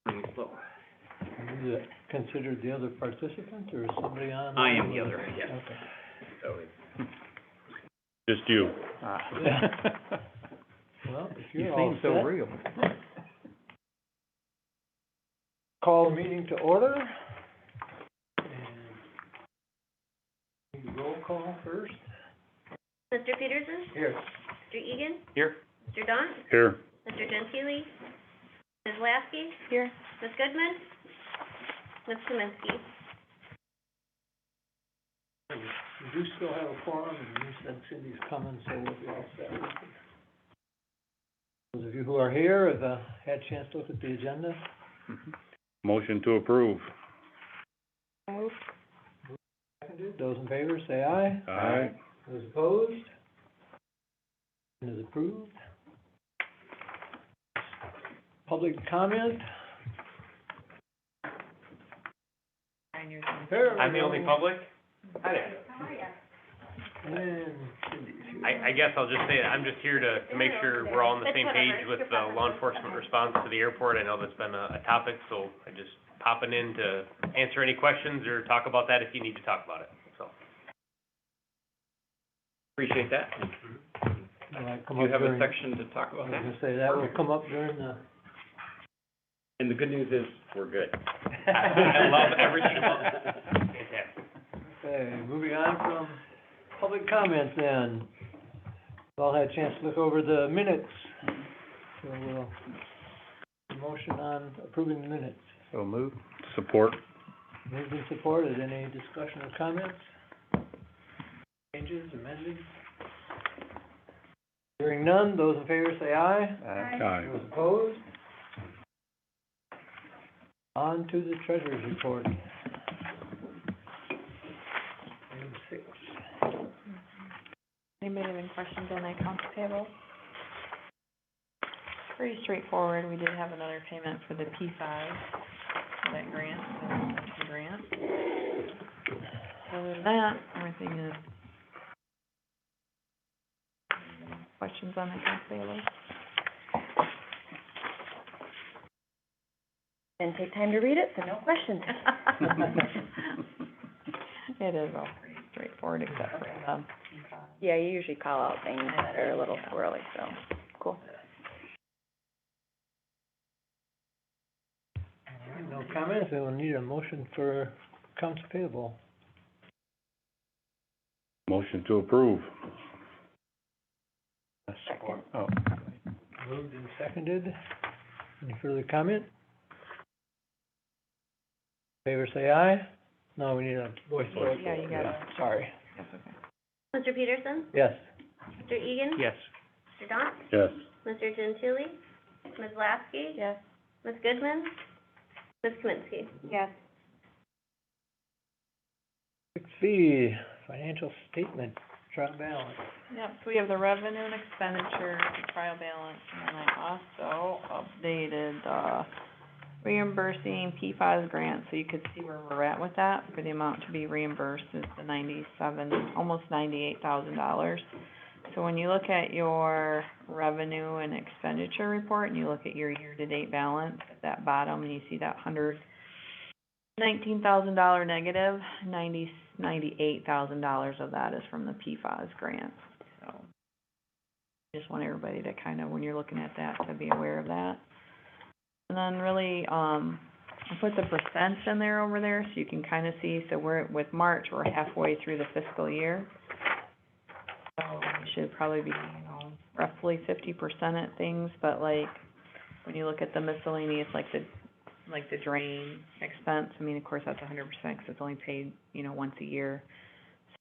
Is it considered the other participant, or is somebody on? I am the other, yes. Okay. So Just you. Well, if You you're all seem so set, real. call the meeting to order. And need a roll call first. Mr. Peterson? Here. Mr. Egan? Here. Mr. Daunt? Here. Mr. Gentili? Ms. Lasky? Here. Ms. Goodman? Ms. Kaminsky? We do still have a quorum, and you said Cindy's coming, so we'll be all set. Those of you who are here have had a chance to look at the agenda. Motion to approve. Move. Seconded. Those in favor, say aye. Aye. Those opposed? It is approved. Public comment? Here I'm we the only go. public? Hi there. And Cindy's here. I guess I'll just say that I'm just here to make sure we're all on the same page with law enforcement response to the airport. I know that's been a topic, so I just popping in to answer any questions or talk about that if you need to talk about it, so. appreciate that. Will that come Do you up have a during- section to talk I about was that? gonna say, that will come up during the, And the good news is, we're good. I love everything about it. Fantastic. okay, moving on from public comments then. We've all had a chance to look over the minutes. So we'll, motion on approving the minutes. So moved. Support. Moved and supported. Any discussion or comments? Changes, amendments? Hearing none, those in favor say aye. Aye. Those opposed? On to the Treasury Report. Item 6. Anybody have any questions on the accounts payable? Pretty straightforward. We did have another payment for the P5, that grant, the grant. Other than that, everything is. Questions on the accounts payable? Didn't take time to read it, so no questions. It is all pretty straightforward except for the, Yeah, you usually call out things that are a little squirrely, so, cool. All right, no comments, then we'll need a motion for accounts payable. Motion to approve. Second. Oh. Moved and seconded. Any further comment? Favor say aye. No, we need a voice vote. yeah, you got it. Sorry. That's okay. Mr. Peterson? Yes. Mr. Egan? Yes. Mr. Daunt? Yes. Mr. Gentili? Ms. Lasky? Yes. Ms. Goodman? Ms. Kaminsky? Yes. 6B, financial statement, trial balance. Yep, so we have the revenue and expenditure, the trial balance, and then I also updated, reimbursing P5's grant, so you could see where we're at with that, for the amount to be reimbursed is the almost $98,000. So when you look at your revenue and expenditure report, and you look at your year-to-date balance, at that bottom, and you see that $119,000 negative, $98,000 of that is from the PFAS grant, so. Just want everybody to kind of, when you're looking at that, to be aware of that. And then really, I put the percents in there over there, so you can kind of see, so with March, we're halfway through the fiscal year. So we should probably be, roughly 50% at things, but like, when you look at the miscellaneous, like the drain expense, I mean, of course, that's 100% because it's only paid, once a year.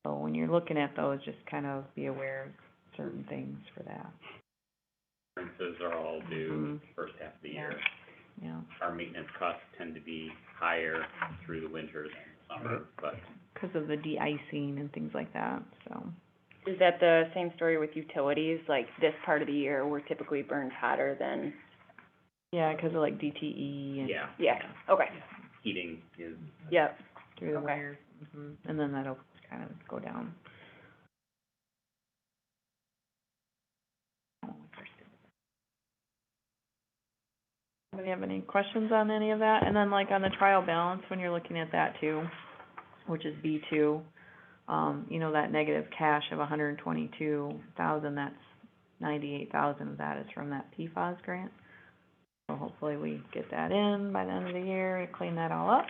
So when you're looking at those, just kind of be aware of certain things for that. Expenses are all due first half of the year. Yeah. Our maintenance costs tend to be higher through the winters and summer, but Because of the de-icing and things like that, so. Is that the same story with utilities? Like, this part of the year, we're typically burned hotter than Yeah, 'cause of like DTE and. Yeah, Yeah, okay, heating is, yep, Through the Okay. wires, and then that'll kind of go down. Anybody have any questions on any of that? And then like on the trial balance, when you're looking at that too, which is B two, you know, that negative cash of $122,000, that's 98,000 of that is from that PFAS grant. So hopefully we get that in by the end of the year and clean that all up.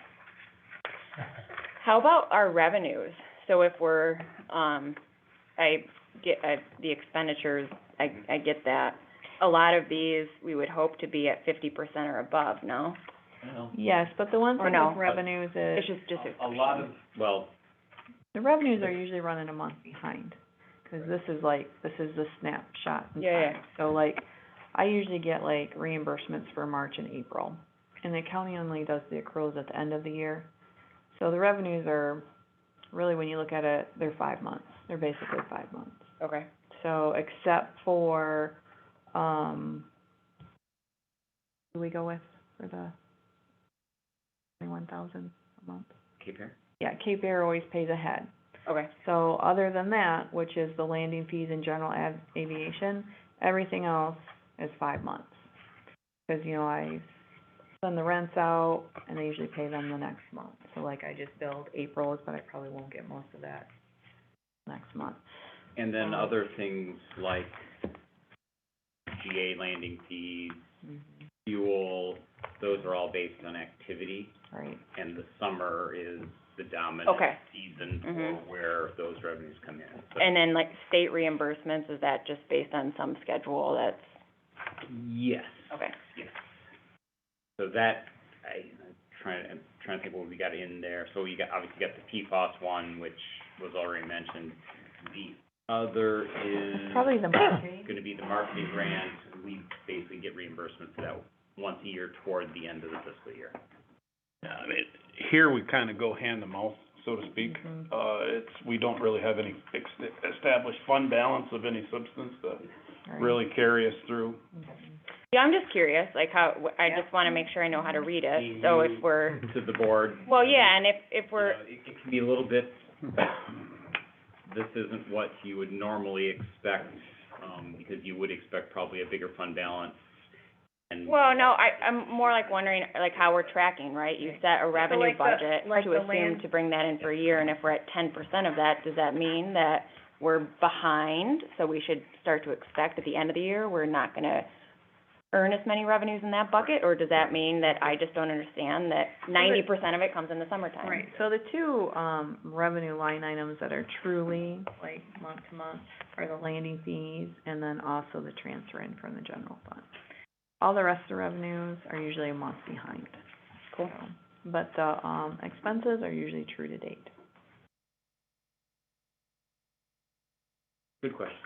How about our revenues? So if we're, I get, the expenditures, I get that. A lot of these, we would hope to be at 50% or above, no? Yes, but the one Or thing no. with revenues is, It's just a lot of, well, the revenues are usually running a month behind, 'cause this is the snapshot in Yeah, time. So like, I usually get like reimbursements for March and April, and the county only does the accruals at the end of the year. So the revenues are, really, when you look at it, they're 5 months, they're basically 5 months. Okay, So, except for, who do we go with for the 21,000 a month? Cape Air? Yeah, Cape Air always pays ahead. okay, So, other than that, which is the landing fees and general aviation, everything else is 5 months. 'Cause, you know, I send the rents out, and they usually pay them the next month. So like, I just billed April's, but I probably won't get most of that next month. And then other things like GA landing fees, fuel, those are all based on activity, Right, and the summer is the dominant Okay. season for Mhm. where those revenues come in. So- and then like state reimbursements, is that just based on some schedule that's, Yes. okay, Yes. So that, I'm trying to think what we got in there. So you got, obviously got the PFAS one, which was already mentioned. The other is probably the marketing. gonna be the marketing grant. We basically get reimbursement for that once a year toward the end of the fiscal year. Yeah, I mean, here we kinda go hand to mouth, so to speak. Mhm. We don't really have any established fund balance of any substance that Right. really carry us through. yeah, I'm just curious, like how, I just wanna make sure I know how to read it, so if we're, To the board. well, yeah, and if You we're, know, it can be a little bit, this isn't what you would normally expect, because you would expect probably a bigger fund balance. And well, no, I'm more like wondering, like how we're tracking, right? You set a revenue like the- budget like to the assume land- to bring that in for a year, and if we're at 10% of that, does that mean that we're behind? So we should start to expect at the end of the year, we're not gonna earn as many revenues in that bucket? Or does that mean that I just don't understand that 90% of it comes in the summertime? Right, so the two, revenue line items that are truly, like, month to month are the landing fees and then also the transfer in from the general fund. All the rest of the revenues are usually a month behind. Cool. So, but the, expenses are usually true to date. Good question.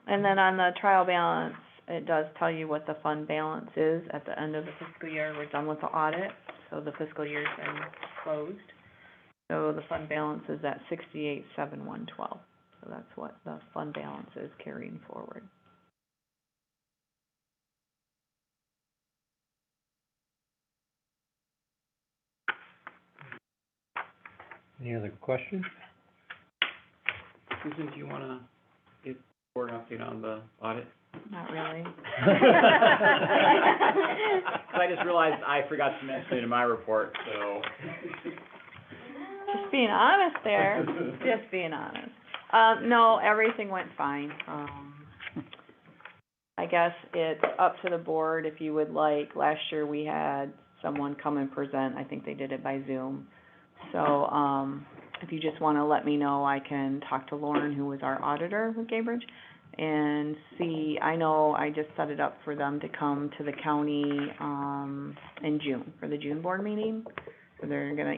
And then on the trial balance, it does tell you what the fund balance is at the end of the fiscal year. We're done with the audit, so the fiscal year's been closed. So the fund balance is at 68,712. So that's what the fund balance is carrying forward. Any other questions? Susan, do you wanna give board an update on the audit? Not really. I just realized I forgot to mention it in my report, so. Just being honest there, just being honest. No, everything went fine. I guess it's up to the board if you would like. Last year we had someone come and present, I think they did it by Zoom. So, if you just wanna let me know, I can talk to Lauren, who was our auditor with Gaybridge, and see, I know I just set it up for them to come to the county, in June, for the June board meeting. So they're gonna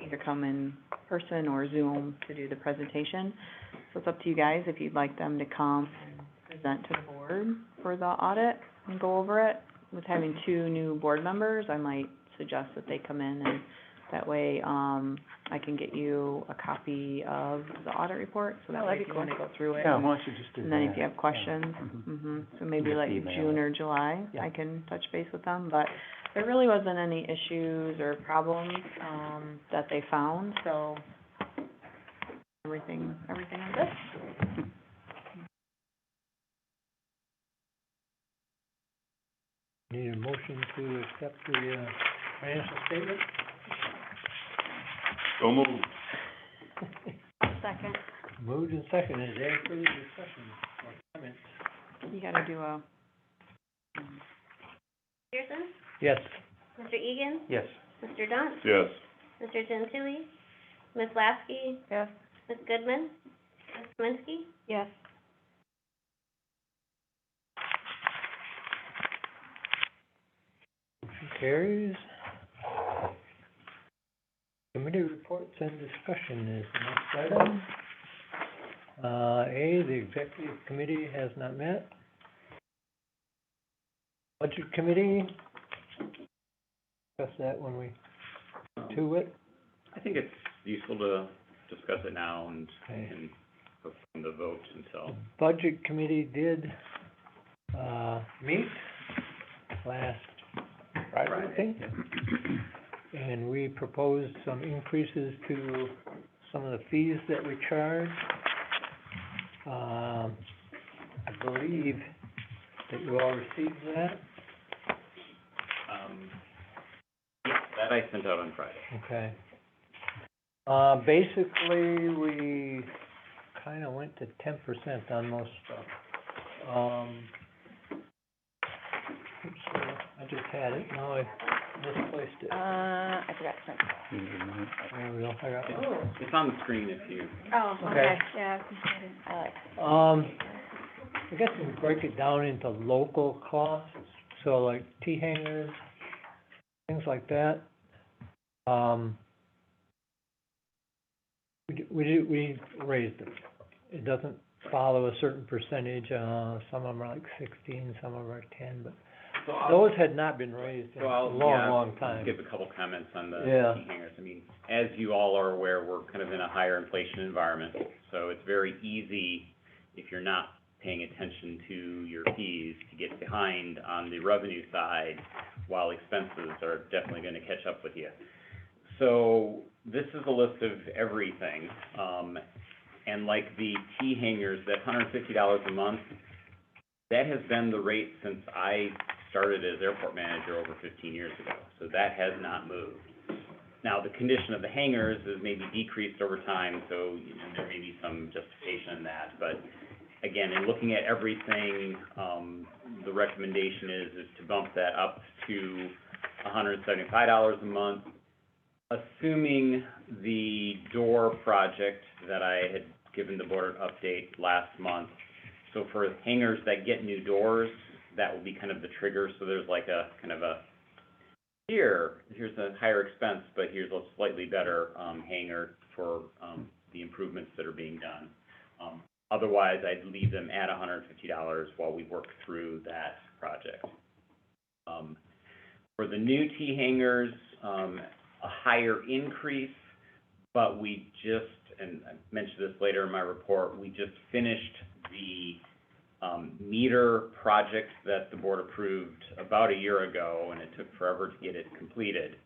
either come in person or Zoom to do the presentation. So it's up to you guys if you'd like them to come and present to the board for the audit and go over it. With having two new board members, I might suggest that they come in and That way, I can get you a copy of the audit report, so that Oh, way that'd if be you wanna go through it. Yeah, why don't you just do that? And then if you have questions, Yeah. so maybe Just like email June it. or July, Yeah. I can touch base with them, but there really wasn't any issues or problems, that they found, so everything was good. Need a motion to accept the, financial statement? So moved. Second. Moved and seconded, is there any further discussion or comments? You gotta do a, Pearson, Yes. Mr. Egan, Yes. Mr. Dunt, Yes. Mr. Gentili, Ms. Lasky, Yes. Ms. Goodman, Ms. Kaminsky, Yes. Motion carries. Committee reports and discussion is the next item. A, the executive committee has not met. Budget committee, discuss that when we to it. I think it's useful to discuss it now and, Okay. and postpone the vote until, The budget committee did, meet last Friday, I think. And we proposed some increases to some of the fees that we charge. I believe that you all received that. yeah, that I sent out on Friday. Okay. Basically, we kinda went to 10% on most stuff. Oops, I just had it, now I misplaced it. I forgot to print. There we go, I got it. It's on the screen if you, Oh, Okay. yeah, I like. I guess we break it down into local costs, so like T-hangers, things like that. We raised it. It doesn't follow a certain percentage, some of them are like 16, some of them are 10, but so I'll, those had not been raised in so a I'll, long, yeah, long time. give a couple comments on the Yeah. key hangers. I mean, as you all are aware, we're kind of in a higher inflation environment, so it's very easy, if you're not paying attention to your fees, to get behind on the revenue side, while expenses are definitely gonna catch up with you. So, this is a list of everything, and like the key hangers, that $150 a month, that has been the rate since I started as airport manager over 15 years ago, so that has not moved. Now, the condition of the hangars is maybe decreased over time, so, you know, there may be some justification in that, but again, in looking at everything, the recommendation is to bump that up to $175 a month, assuming the door project that I had given the board an update last month. So for hangars that get new doors, that will be kind of the trigger, so there's like a, kind of a, here's a higher expense, but here's a slightly better, hangar for, the improvements that are being done. Otherwise, I'd leave them at $150 while we work through that project. For the new T hangars, a higher increase, but we just, and I mentioned this later in my report, we just finished the meter project that the board approved about a year ago, and it took forever to get it completed.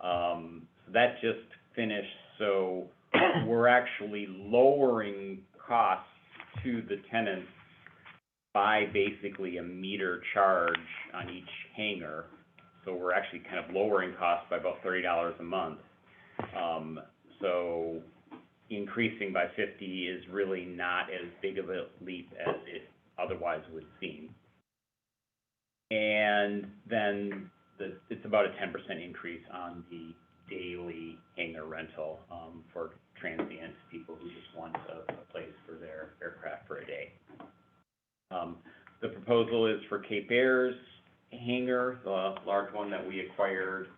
That just finished, so we're actually lowering costs to the tenants by basically a meter charge on each hangar. So we're actually kind of lowering costs by about $30 a month. So increasing by 50 is really not as big of a leap as it otherwise would seem. And then it's about a 10% increase on the daily hangar rental, for transient people who just want a place for their aircraft for a day. The proposal is for Cape Air's hangar, the large one that we acquired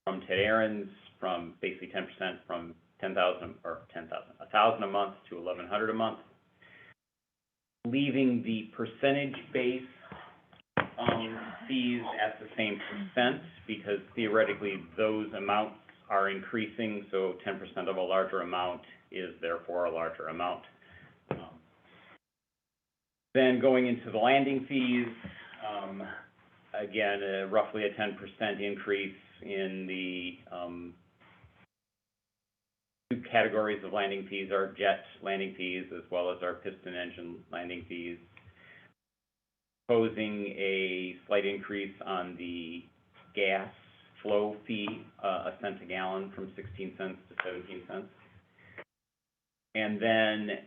from Ted Aaron's, from basically 10% from $1,000 a month to $1,100 a month. Leaving the percentage base, fees at the same percent, because theoretically, those amounts are increasing, so 10% of a larger amount is therefore a larger amount. Then going into the landing fees, again, roughly a 10% increase in the, two categories of landing fees, our jet landing fees as well as our piston engine landing fees. Proposing a slight increase on the gas flow fee, a cent a gallon from 16 cents to 17 cents. And then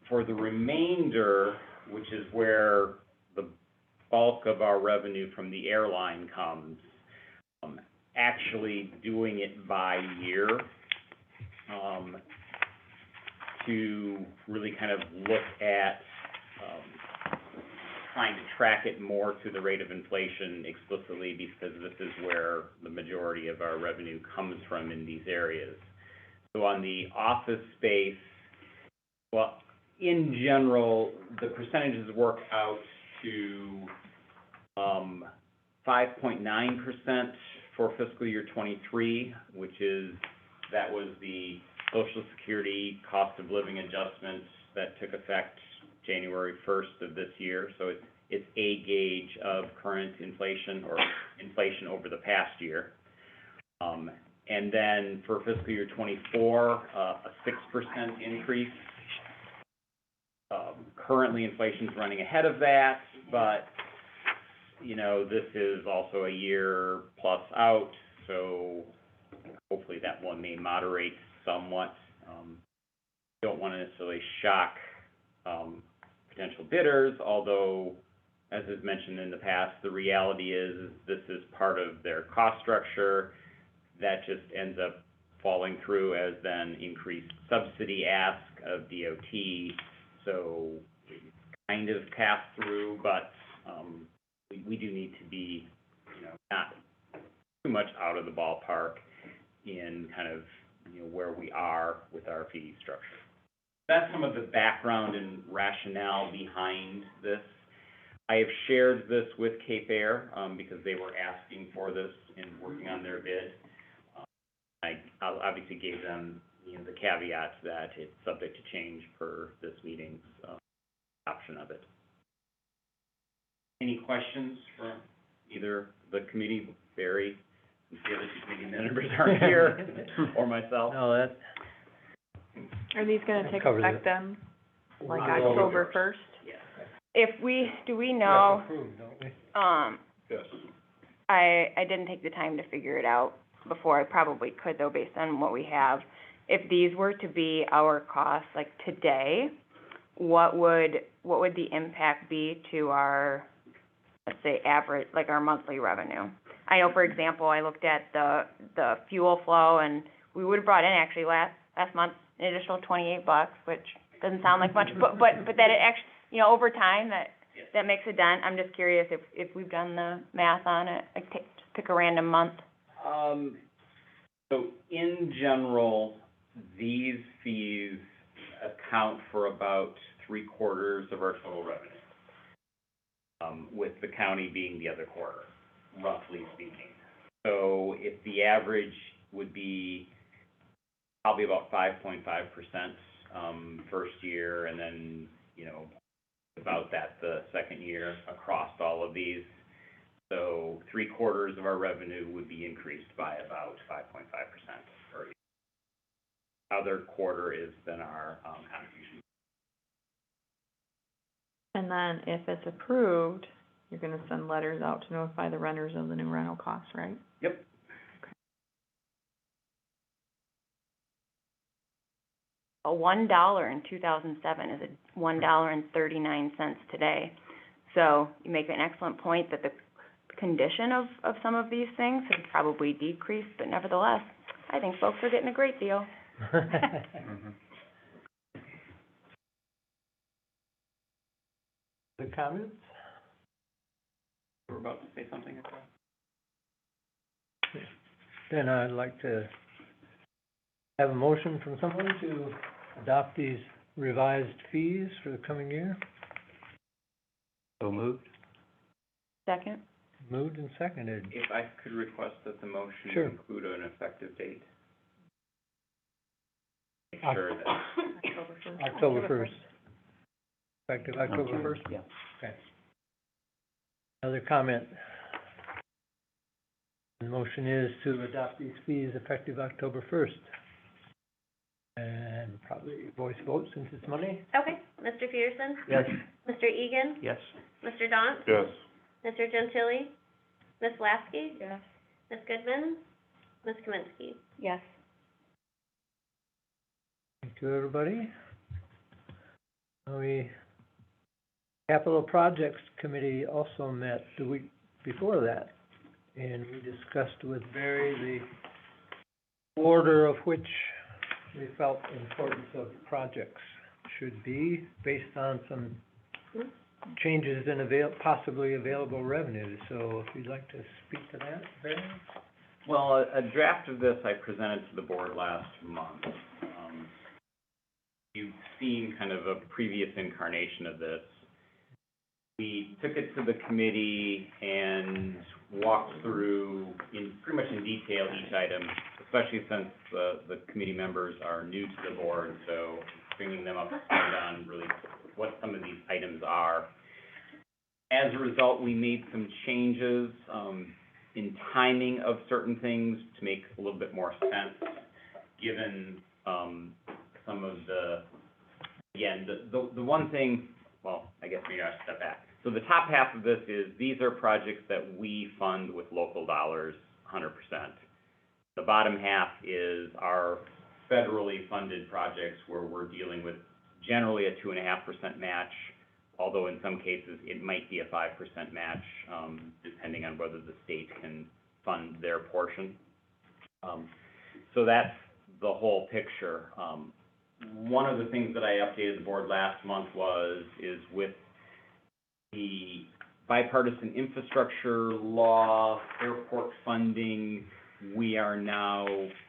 for the remainder, which is where the bulk of our revenue from the airline comes, actually doing it by year, to really kind of look at, trying to track it more to the rate of inflation explicitly, because this is where the majority of our revenue comes from in these areas. So on the office space, well, in general, the percentages work out to 5.9% for fiscal year '23, that was the Social Security cost of living adjustment that took effect January 1st of this year. So it's a gauge of current inflation or inflation over the past year. And then for fiscal year '24, a 6% increase. Currently, inflation's running ahead of that, but, you know, this is also a year plus out, so hopefully that one may moderate somewhat. Don't want to necessarily shock potential bidders, although, as is mentioned in the past, the reality is this is part of their cost structure. That just ends up falling through as then increased subsidy ask of DOT. So it's kind of passed through, but we do need to be, you know, not too much out of the ballpark in kind of, you know, where we are with our fee structure. That's some of the background and rationale behind this. I have shared this with Cape Air, because they were asking for this and working on their bid. I obviously gave them, you know, the caveat that it's subject to change per this meeting's option of it. Any questions from either the committee, Barry, and the other two committee members aren't here, or myself? No, that Are these gonna take covers effect it. then, like October October 1st? Yes. Do we know, approved, don't we? Yes. I didn't take the time to figure it out before. I probably could though, based on what we have. If these were to be our costs, like today, what would the impact be to our, let's say, average, like our monthly revenue? I know, for example, I looked at the fuel flow, and we would have brought in actually last month an additional $28, which doesn't sound like much, but that it actually, you know, over time, that makes a dent. I'm just curious if we've done the math on it. Like, just pick a random month. So in general, these fees account for about 3/4 of our total revenue, with the county being the other quarter, roughly speaking. So if the average would be probably about 5.5%, first year, and then, you know, about that the second year across all of these. So 3/4 of our revenue would be increased by about 5.5% per year. Other quarter is then our contribution. And then if it's approved, you're gonna send letters out to notify the renters of the new rental costs, right? Yep. A $1 in 2007 is a $1.39 today. So you make an excellent point that the condition of some of these things has probably decreased, but nevertheless, I think folks are getting a great deal. The comments? You were about to say something? Then I'd like to have a motion from someone to adopt these revised fees for the coming year. So moved. Second? Moved and seconded. If I could request that the motion Sure. include an effective date? Make Oc- sure that, October first. Effective October first? yeah. Okay. Another comment? The motion is to adopt these fees effective October first. And probably voice vote since it's money? Okay, Mr. Peterson? Yes. Mr. Egan? Yes. Mr. Daunt? Yes. Mr. Gentili? Ms. Lasky? Yes. Ms. Goodman? Ms. Kaminsky? Yes. Thank you, everybody. Capital Projects Committee also met the week before that, and we discussed with Barry the order of which we felt the importance of projects should be based on some changes in possibly available revenues. So if you'd like to speak to that, Barry? Well, a draft of this I presented to the board last month. You've seen kind of a previous incarnation of this. We took it to the committee and walked through pretty much in detail each item, especially since the committee members are new to the board, so bringing them up to speed on really what some of these items are. As a result, we made some changes in timing of certain things to make a little bit more sense, given some of the one thing, well, I guess maybe I should step back. So the top half of this is, these are projects that we fund with local dollars, 100%. The bottom half is our federally funded projects where we're dealing with generally a 2.5% match, although in some cases it might be a 5% match, depending on whether the state can fund their portion. So that's the whole picture. One of the things that I updated the board last month is with the bipartisan infrastructure law, airport funding, we are now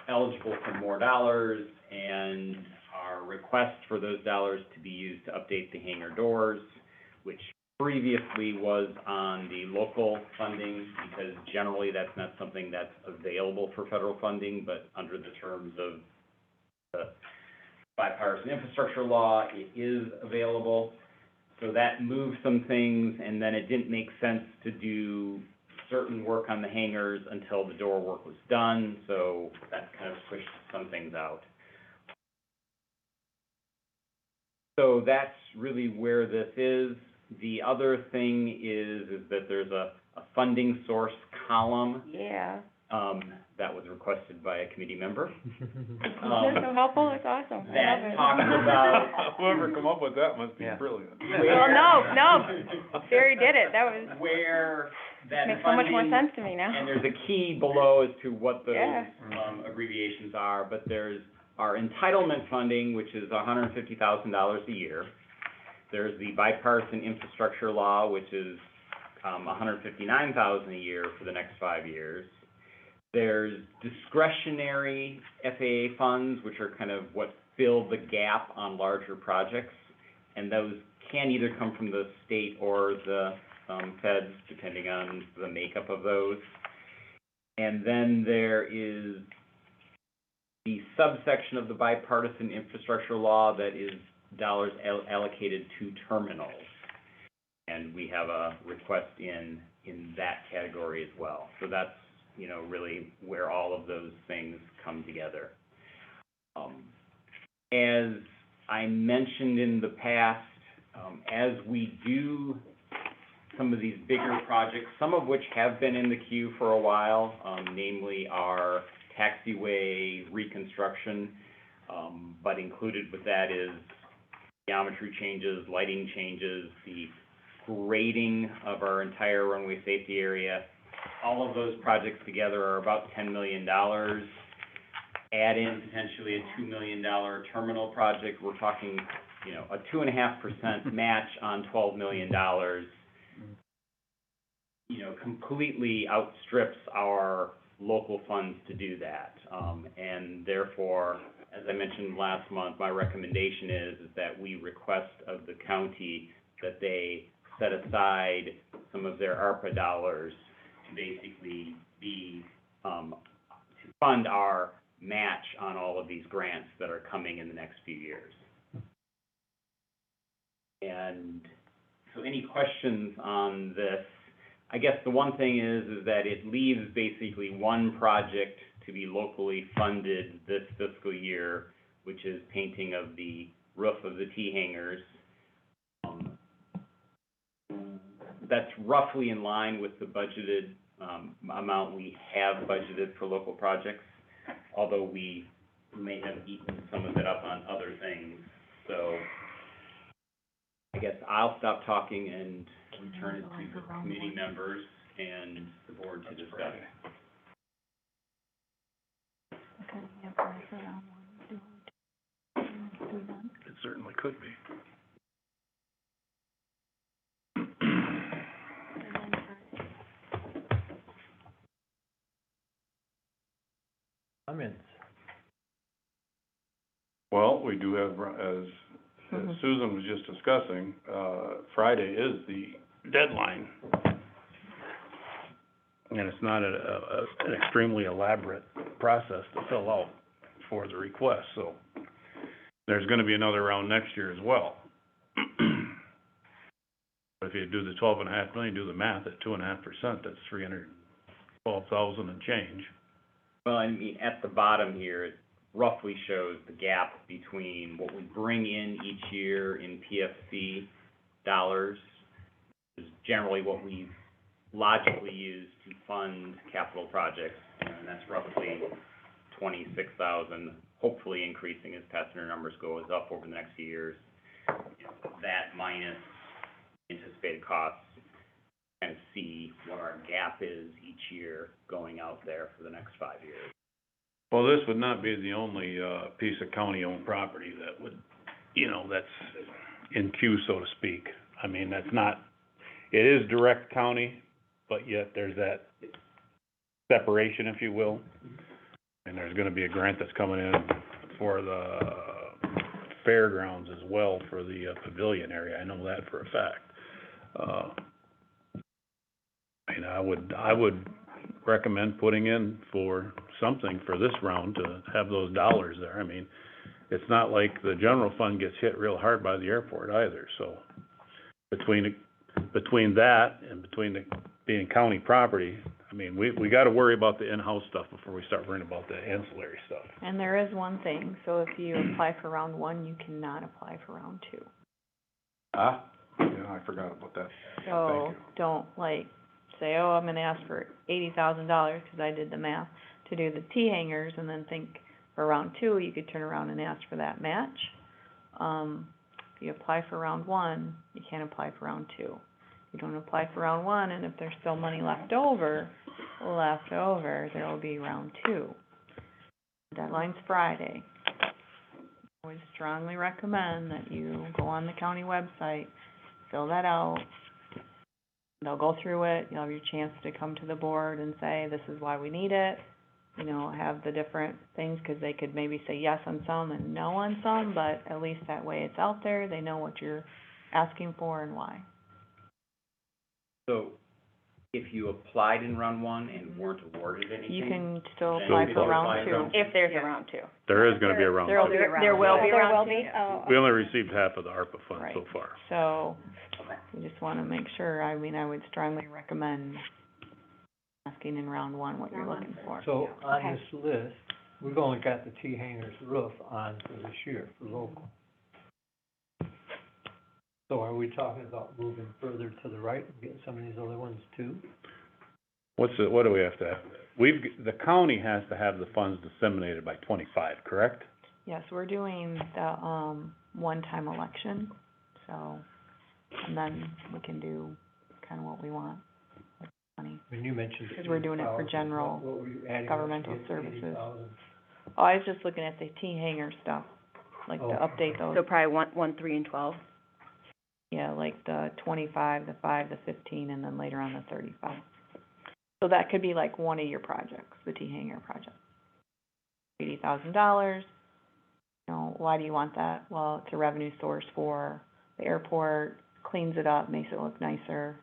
eligible for more dollars, and our request for those dollars to be used to update the hangar doors, which previously was on the local funding, because generally that's not something that's available for federal funding, but under the terms of the bipartisan infrastructure law, it is available. So that moved some things, and then it didn't make sense to do certain work on the hangars until the door work was done, so that kind of pushed some things out. So that's really where this is. The other thing is that there's a funding source column. Yeah. That was requested by a committee member. That's so helpful, it's awesome. I That love it. talks about Whoever come up with that must be Yeah. brilliant. Well, no, Barry did it, that was, where that makes so much more funding- sense to me now. And there's a key below as to what those, Yeah. abbreviations are, but there's our entitlement funding, which is $150,000 a year. There's the bipartisan infrastructure law, which is, $159,000 a year for the next 5 years. There's discretionary FAA funds, which are kind of what fill the gap on larger projects, and those can either come from the state or the feds, depending on the makeup of those. And then there is the subsection of the bipartisan infrastructure law that is dollars allocated to terminals, and we have a request in that category as well. So that's, really where all of those things come together. As I mentioned in the past, as we do some of these bigger projects, some of which have been in the queue for a while, namely our taxiway reconstruction, but included with that is geometry changes, lighting changes, the grading of our entire runway safety area. All of those projects together are about $10 million. Add in potentially a $2 million terminal project, we're talking, a 2.5% match on $12 million, completely outstrips our local funds to do that. And therefore, as I mentioned last month, my recommendation is that we request of the county that they set aside some of their ARPA dollars to basically be, to fund our match on all of these grants that are coming in the next few years. And so any questions on this? I guess the one thing is that it leaves basically one project to be locally funded this fiscal year, which is painting of the roof of the T-hangers. That's roughly in line with the budgeted amount we have budgeted for local projects, although we may have eaten some of it up on other things. So I guess I'll stop talking and return it to the committee members and the board to discuss. It certainly could be. Comments? Well, we do have, as Susan was just discussing, Friday is the deadline. And it's not an extremely elaborate process to fill out for the request, so there's gonna be another round next year as well. But if you do the 12.5 million, do the math at 2.5%, that's 312,000 and change. Well, I mean, at the bottom here, it roughly shows the gap between what we bring in each year in PFC dollars, is generally what we logically use to fund capital projects, and that's roughly 26,000, hopefully increasing as passenger numbers goes up over the next few years. That minus anticipated costs, kind of see what our gap is each year going out there for the next 5 years. Well, this would not be the only, piece of county-owned property that would, that's in queue, so to speak. I mean, that's not, it is direct county, but yet there's that separation, if you will. And there's gonna be a grant that's coming in for the fairgrounds as well for the pavilion area. I know that for a fact. I would recommend putting in for something for this round to have those dollars there. I mean, it's not like the general fund gets hit real hard by the airport either, so between that and between the being county property, I mean, we gotta worry about the in-house stuff before we start worrying about the ancillary stuff. And there is one thing, so if you apply for round one, you cannot apply for round two. Yeah, I forgot about that. So, don't say, oh, I'm gonna ask for $80,000, cause I did the math, to do the T-hangers, and then think for round two, you could turn around and ask for that match. If you apply for round one, you can't apply for round two. You don't apply for round one, and if there's still money left over, there will be round two. Deadline's Friday. I would strongly recommend that you go on the county website, fill that out. They'll go through it, you'll have your chance to come to the board and say, this is why we need it. Have the different things, cause they could maybe say yes on some and no on some, but at least that way it's out there, they know what you're asking for and why. So, if you applied in round one and weren't awarded anything? You can still then apply you for could round apply two. for round If there's a round two. There is gonna be a round There'll two. be a round There will two. be round two. Oh, We only received half of the ARPA funds Right. so far. So, we just wanna make sure, I would strongly recommend asking in round one what you're looking for. So on Okay. this list, we've only got the T-hangers roof on for this year, for local. So are we talking about moving further to the right and getting some of these other ones too? What do we have to have? The county has to have the funds disseminated by 25, correct? Yes, we're doing the, one-time election, so, and then we can do kinda what we want with money. I mean, you mentioned. 'Cause we're doing it for 80,000. general What were you adding governmental up to get services. 80,000? Oh, I was just looking at the T-hanger stuff, to Oh. update So those, probably 1, 3, and 12. yeah, like the 25, the 5, the 15, and then later on the 35. So that could be like one of your projects, the T-hanger project. $80,000, why do you want that? Well, it's a revenue source for the airport, cleans it up, makes it look nicer,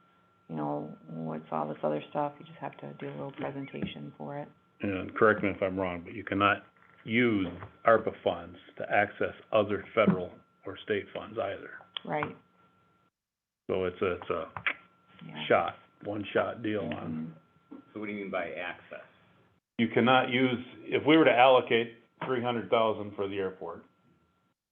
you know, what's all this other stuff, you just have to do a little presentation for it. And correct me if I'm wrong, but you cannot use ARPA funds to access other federal or state funds either. Right, So it's a yeah. one-shot deal on. So what do you mean by access? You cannot use, if we were to allocate $300,000 for the airport,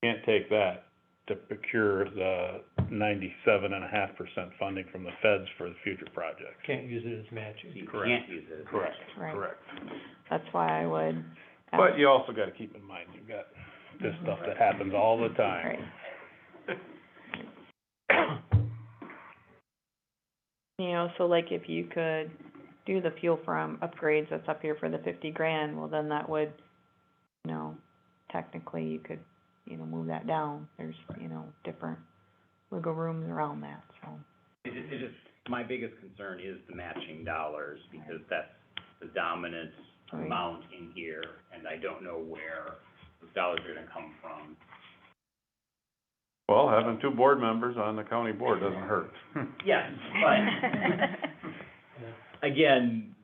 can't take that to procure the 97.5% funding from the feds for the future projects. Can't use it as matching. You Correct. can't use it as Correct, Right. correct. That's why I would ask. But you also gotta keep in mind, you've got this stuff that happens all the time. Right. You know, so like if you could do the fuel farm upgrades that's up here for the 50 grand, well then that would, you know, technically you could, you know, move that down. There's, you know, different wiggle rooms around that, so. It just, my biggest concern is the matching dollars, because that's the dominant Right. amount in here, and I don't know where those dollars are gonna come from. Well, having two board members on the county board doesn't hurt. Yes, but, again,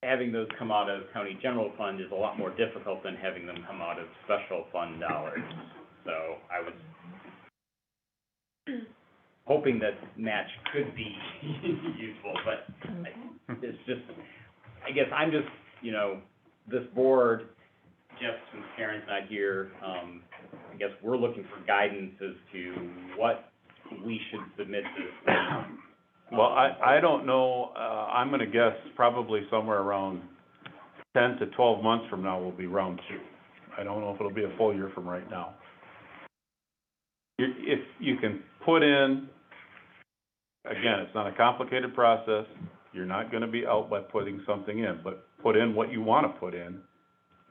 having those come out of county general fund is a lot more difficult than having them come out of special fund dollars. So I was hoping that match could be useful, but it's just, I guess I'm just, you know, this board, Jeff, since Karen's not here, I guess we're looking for guidance as to what we should submit this. Well, I don't know, I'm gonna guess probably somewhere around 10 to 12 months from now will be round two. I don't know if it'll be a full year from right now. If you can put in, again, it's not a complicated process, you're not gonna be out by putting something in, but put in what you wanna put in.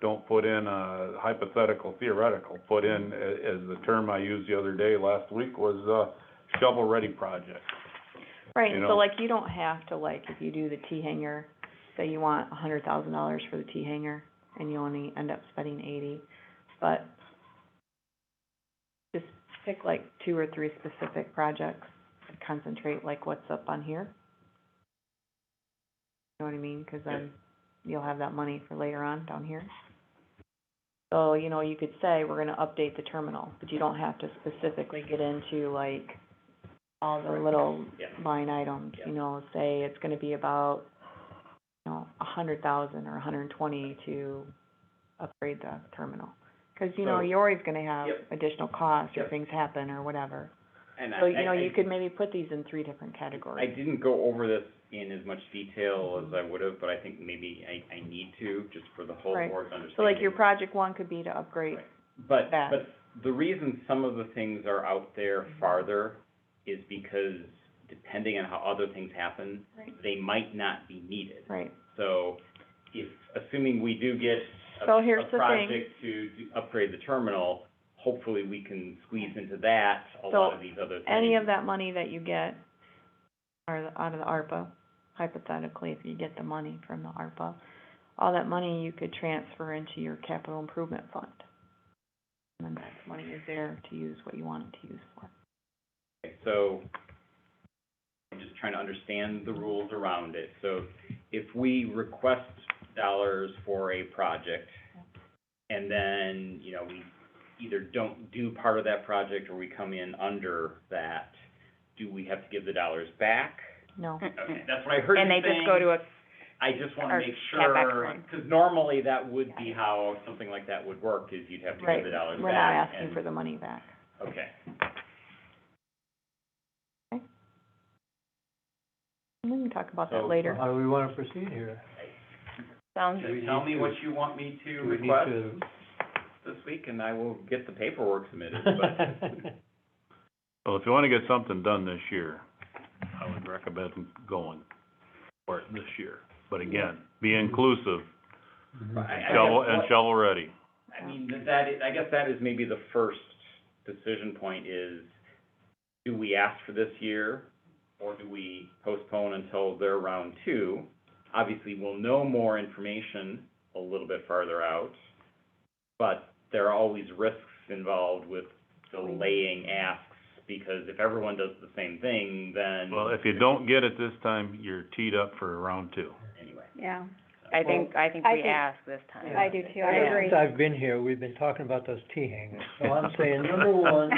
Don't put in a hypothetical, theoretical, put in, as the term I used the other day, last week, was shovel-ready project. Right, You so know. like you don't have to, like, if you do the T-hanger, say you want $100,000 for the T-hanger, and you only end up spending 80, but just pick like 2 or 3 specific projects and concentrate like what's up on here. You know what I mean? 'Cause then you'll have that money for later on down here. So, you know, you could say, we're gonna update the terminal, but you don't have to specifically get into like all the little Yeah. line items, you know, say it's gonna be about, you know, 100,000 or 120 to upgrade the terminal. 'Cause, you know, So- you're always gonna have Yep. additional costs or Yep. things happen or whatever. And So, you know, I you could maybe put these in 3 different I categories. didn't go over this in as much detail as I would have, but I think maybe I need to, just for the whole Right. board's understanding. So like your project 1 could be to upgrade. Right. But that. the reason some of the things are out there farther is because depending on how other things happen, Right. they might not be needed. Right. So assuming we do get So here's a the thing. project to upgrade the terminal, hopefully we can squeeze into that a lot of these other things. Any of that money that you get, or out of the ARPA, hypothetically, if you get the money from the ARPA, all that money you could transfer into your capital improvement fund. And then that money is there to use what you want it to use for. Okay, so I'm just trying to understand the rules around it. So if we request dollars for a project, and then, you know, we either don't do part of that project or we come in under that, do we have to give the dollars back? No. Okay, that's what I heard you And they saying. just go to a, I just wanna or make CapEx sure, fund. 'cause normally that would be how something like that would work, is you'd have to Right, give the dollars back. we're not asking and- for the money back. Okay, And we can talk about that So- later. How do we wanna proceed here? sounds, Do we just tell need me to- what you want me to Do we need request to? this week, and I will get the paperwork submitted, but. Well, if you wanna get something done this year, I would recommend going for it this year. But again, be inclusive, Mhm. I shovel, guess and what- shovel ready. I mean, I guess that is maybe the first decision point is, do we ask for this year, or do we postpone until their round 2? Obviously, we'll know more information a little bit farther out, but there are always risks involved with delaying asks because if everyone does the same thing, then. Well, if you don't get it this time, you're teed up for round two. Anyway. Yeah, I think I we think- asked this time. I do too, I Ever agree. since I've been here, we've been talking about those T hangers, so I'm saying number one.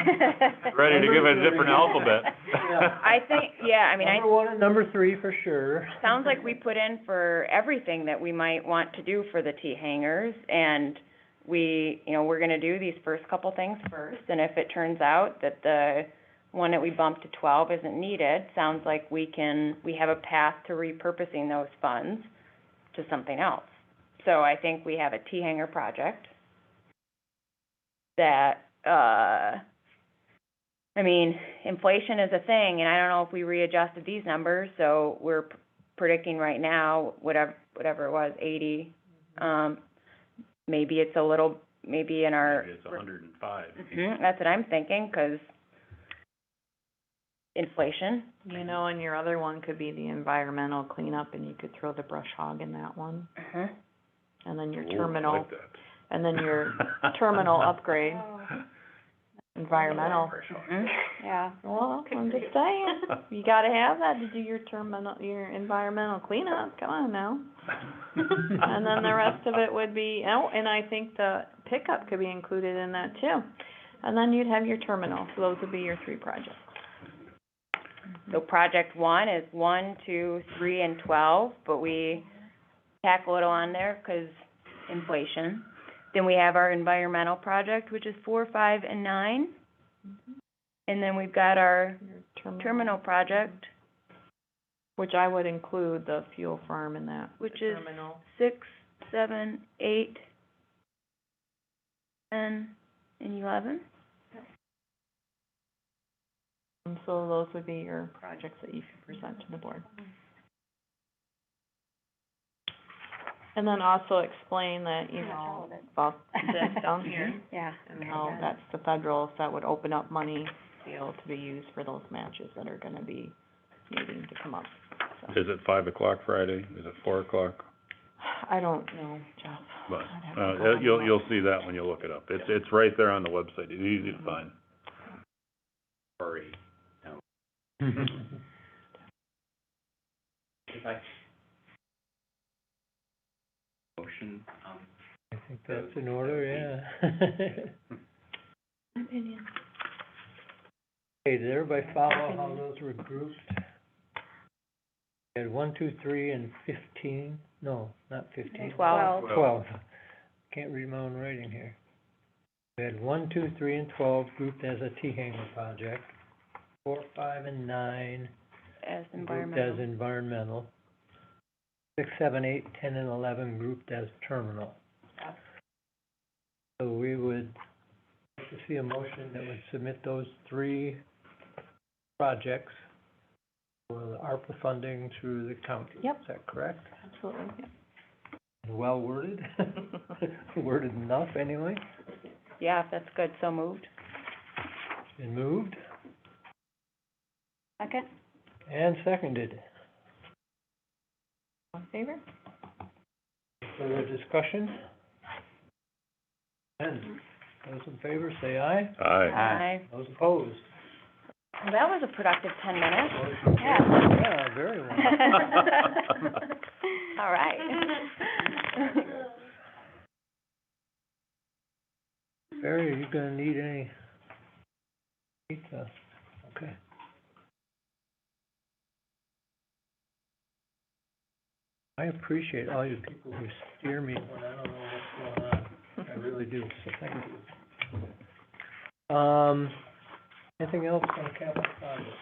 Ready to give it a number different three. alphabet. Yeah. I think, yeah, I mean, Number one and number three for sure. sounds like we put in for everything that we might want to do for the T hangers, and we, you know, we're gonna do these first couple things first, and if it turns out that the one that we bumped to 12 isn't needed, sounds like we have a path to repurposing those funds to something else. So I think we have a T hanger project that, I mean, inflation is a thing, and I don't know if we readjusted these numbers, so we're predicting right now, whatever it was, 80, maybe it's a little, maybe in our. Maybe it's 105. That's what I'm thinking, 'cause inflation. you know, and your other one could be the environmental cleanup, and you could throw the brush hog in that one. And then your Ooh, I terminal, like that. and then your terminal upgrade, environmental. Yeah, well, I'm just saying, you gotta have that to do your your environmental cleanup, come on now. And then the rest of it would be, oh, and I think the pickup could be included in that too. And then you'd have your terminal, so those would be your three projects. So project one is 1, 2, 3, and 12, but we tack a little on there 'cause inflation. Then we have our environmental project, which is 4, 5, and 9. And then we've got our Your terminal project, which I would include the fuel farm in that. which the is terminal. 6, 7, 8, 10, and 11. And so those would be your projects that you could present to the board. And then also explain that, you know, about this down here, Yeah. and how that's the federal, so that would open up money to be able to be used for those matches that are gonna be needing to come up, so. Is it 5 o'clock Friday? Is it 4 o'clock? I don't know, Jeff. But, I'd have to go on you'll that. see that when you look it up. It's right there on the website. It's easy to find. Sorry, no. If I. Motion, I think that's in order, yeah. Opinion. Okay, did everybody follow how those were grouped? We had 1, 2, 3, and 15, no, not 15. 12. 12. Can't read my own writing here. We had 1, 2, 3, and 12 grouped as a T-hanger project. 4, 5, and 9 As grouped as environmental. environmental. 6, 7, 8, 10, and 11 grouped as terminal. So we would like to see a motion that would submit those 3 projects for the ARPA funding through the county. Yep. Is that correct? Absolutely, yeah. Well worded? Worded enough, anyway? Yeah, that's good, so moved. Been moved Second? and seconded. All in favor? Further discussion? And those in favor, say aye. Aye. Those opposed? Well, that was a productive 10 minutes. Motion Yeah. carried. Yeah, very well. All right. Barry, are you gonna need any pizza? Okay. I appreciate all you people who steer me when I don't know what's going on. I really do, so thank you. Anything else on capital projects?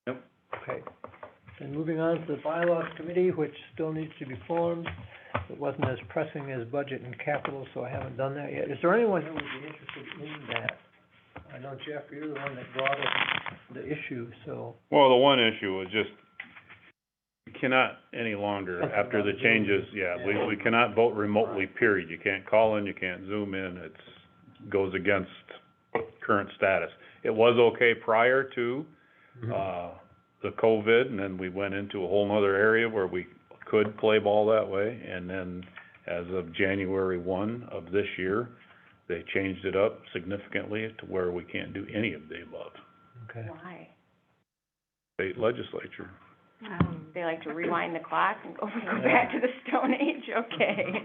Nope. Okay. Then moving on to the Bylaws Committee, which still needs to be formed. It wasn't as pressing as budget and capital, so I haven't done that yet. Is there anyone who would be interested in that? I know, Jeff, you're the one that brought up the issue, so. Well, the one issue was just, you cannot any longer, after the changes, we cannot vote remotely, period. You can't call in, you can't Zoom in, goes against current status. It was okay prior to, the COVID, and then we went into a whole nother area where we could play ball that way, and then as of January 1 of this year, They changed it up significantly to where we can't do any of the above. Okay. Why? State legislature. They like to rewind the clock and go back to the Stone Age, okay.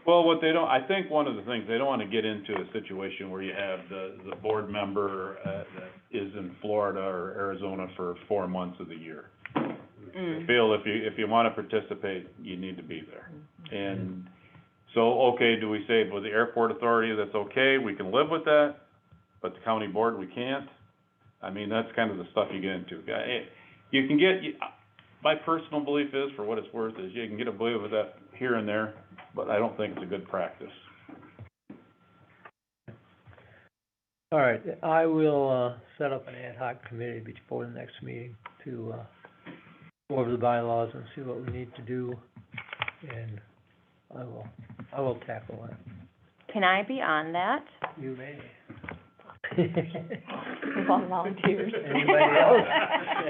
Well, what they don't, I think one of the things, they don't wanna get into a situation where you have the board member, that is in Florida or Arizona for 4 months of the year. Mm. Feel if you wanna participate, you need to be there. And so, okay, do we say, with the airport authority, that's okay, we can live with that, but the county board, we can't? I mean, that's kind of the stuff you get into. You can get, my personal belief is, for what it's worth, is you can get away with that here and there, but I don't think it's a good practice. All right, I will, set up an ad hoc committee before the next meeting to, go over the bylaws and see what we need to do, and I will tackle that. Can I be on that? You may. All volunteers. Anybody else?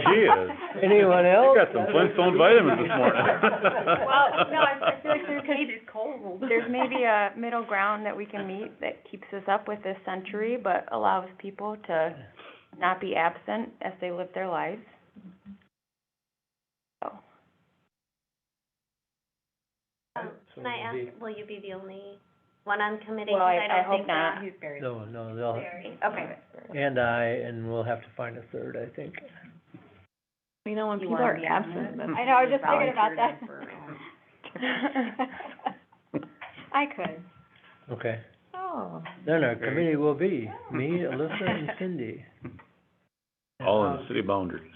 She is. Anyone else? You got some Flintstone vitamins this morning. Well, no, I feel like there's maybe a middle ground that we can meet that keeps us up with this century, but allows people to not be absent as they live their lives. So, Can I ask, will you be the only one on committee? well, 'Cause I don't hope think not. No, they'll, Okay. and we'll have to find a third, I think. You know, when You people wanna are be on absent, that? then. I know, I was just thinking about volunteer that. them for- I could. Okay. Oh. Then our committee will be me, Alyssa, and Cindy. All in the city boundaries.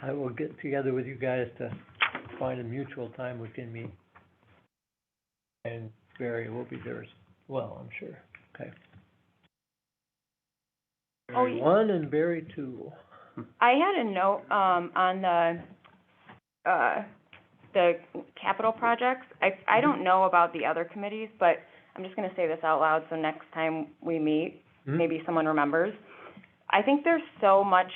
I will get together with you guys to find a mutual time we can meet. And Barry will be there as well, I'm sure. Okay. Oh, Barry 1 and Barry 2. I had a note, on the capital projects. I don't know about the other committees, but I'm just gonna say this out loud, so next time we meet, maybe someone remembers. I think there's so much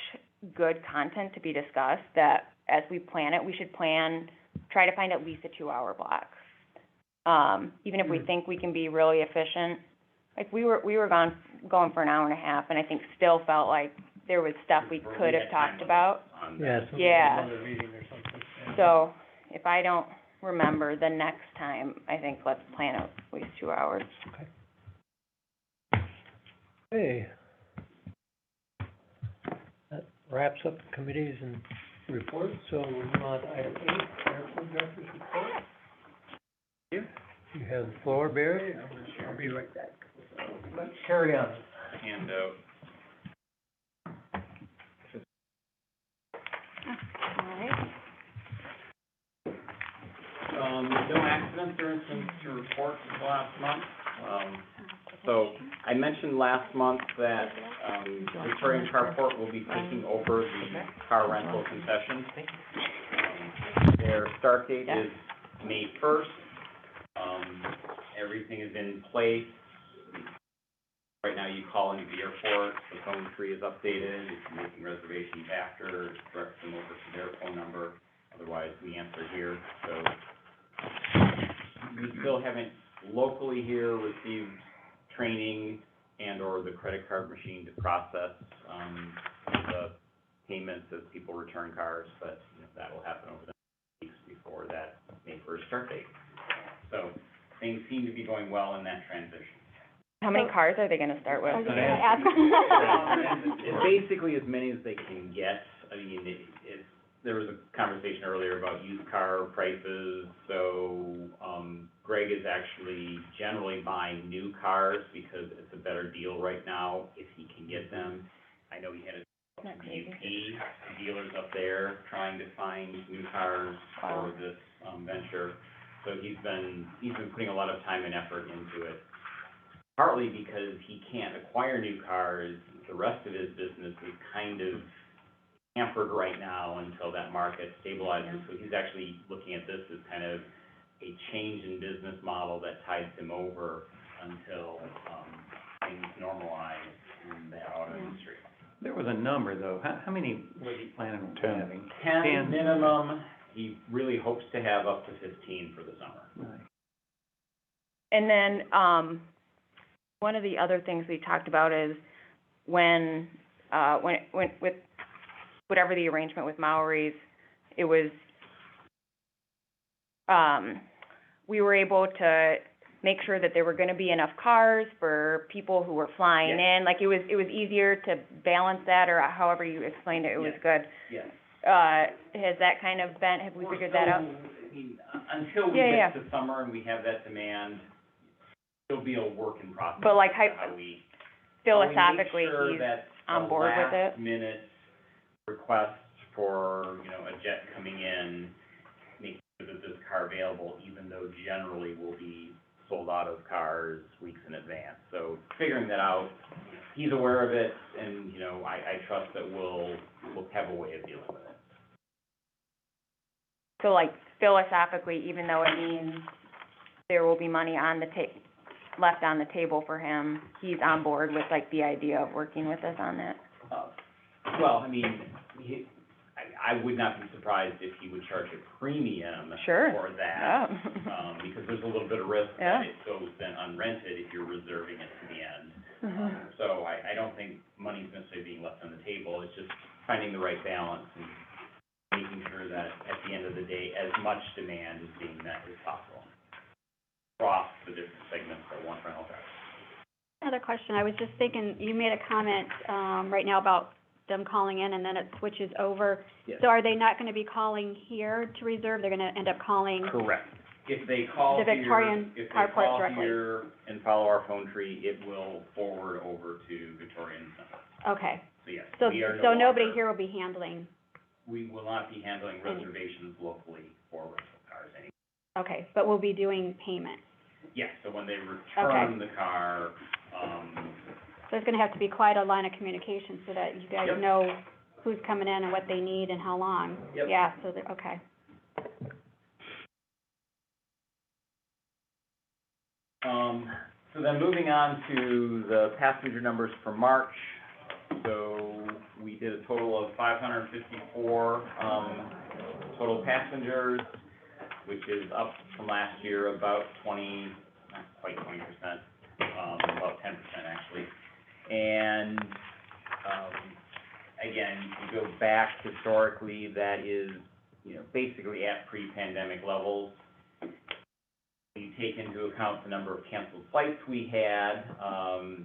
good content to be discussed that as we plan it, we should try to find at least a 2-hour block. Even if we think we can be really efficient, like we were going for an hour and a half, and I think still felt like there was stuff we could have talked about. Yeah, Yeah. another meeting or something. So, if I don't remember, the next time, I think let's plan at least 2 hours. Okay. That wraps up the committees and reports, so we want item 8, airport director's report. You have the floor, Barry, I'll be right back. Let's carry on. Handout. No accidents or incidents to report this last month. So I mentioned last month that, Victorian Carport will be taking over the car rental concession. Their start date is May 1st. Everything is in place. Right now, you call into the airport, the phone tree is updated, if you're making reservations after, direct them over to their phone number, otherwise we answer here, so. We still haven't locally here received training and or the credit card machine to process, the payments as people return cars, but, that will happen over the weeks before that May 1st start date. So, things seem to be going well in that transition. How many cars are they gonna start with? It's basically as many as they can get. I mean, there was a conversation earlier about used car prices, so, Greg is actually generally buying new cars because it's a better deal right now if he can get them. I know he had a UP dealers up there trying to find new cars for this, venture. So he's been putting a lot of time and effort into it. Partly because he can't acquire new cars, the rest of his business is kind of hampered right now until that market stabilizes. So he's actually looking at this as kind of a change in business model that tides him over until, things normalize in the auto industry. There was a number, though. How many was he planning on 10. having? 10 minimum. He really hopes to have up to 15 for the summer. Nice. And then, one of the other things we talked about is when with whatever the arrangement with Maori's, it was, we were able to make sure that there were gonna be enough cars for people who were flying in. Like, it was easier to balance that, or however you explained it, it was good. Yes. Has that kind of been, have we figured that out? I mean, until we Yeah, get to summer and we have that demand, it'll be a work in process. But like, how we philosophically, make sure he's that on board with the it? last minute requests for, you know, a jet coming in, making sure that there's a car available, even though generally we'll be sold out of cars weeks in advance. So figuring that out, he's aware of it, and, you know, I trust that we'll have a way of dealing with it. So like, philosophically, even though it means there will be money on the left on the table for him, he's on board with like the idea of working with us on that? Well, I mean, I would not be surprised if he would charge a premium Sure. for that. Yeah. Because there's a little bit of risk Yeah. that it goes then unrented if you're reserving it to the end. Mhm. So I don't think money's necessarily being left on the table, it's just finding the right balance and making sure that at the end of the day, as much demand is being met as possible across the different segments that want rental cars. Another question, I was just thinking, you made a comment, right now about them calling in and then it switches over. Yes. So are they not gonna be calling here to reserve, they're gonna end up calling? Correct. If they call The here, Victorian if they Carport call directly. here and follow our phone tree, it will forward over to Victorian Center. Okay, So yes, so, we are no so nobody longer- here will be handling, We will not be handling reservations locally for rental cars anymore. okay, but we'll be doing payment. Yes, so when they return the car, So there's gonna have to be quite a line of communication so that you guys Yep. know who's coming in and what they need and how long. Yep. Yeah, so okay. so then moving on to the passenger numbers for March. So we did a total of 554, total passengers, which is up from last year about 20, not quite 20%, about 10% actually. And, again, you go back historically, that is, you know, basically at pre-pandemic levels. You take into account the number of canceled flights we had,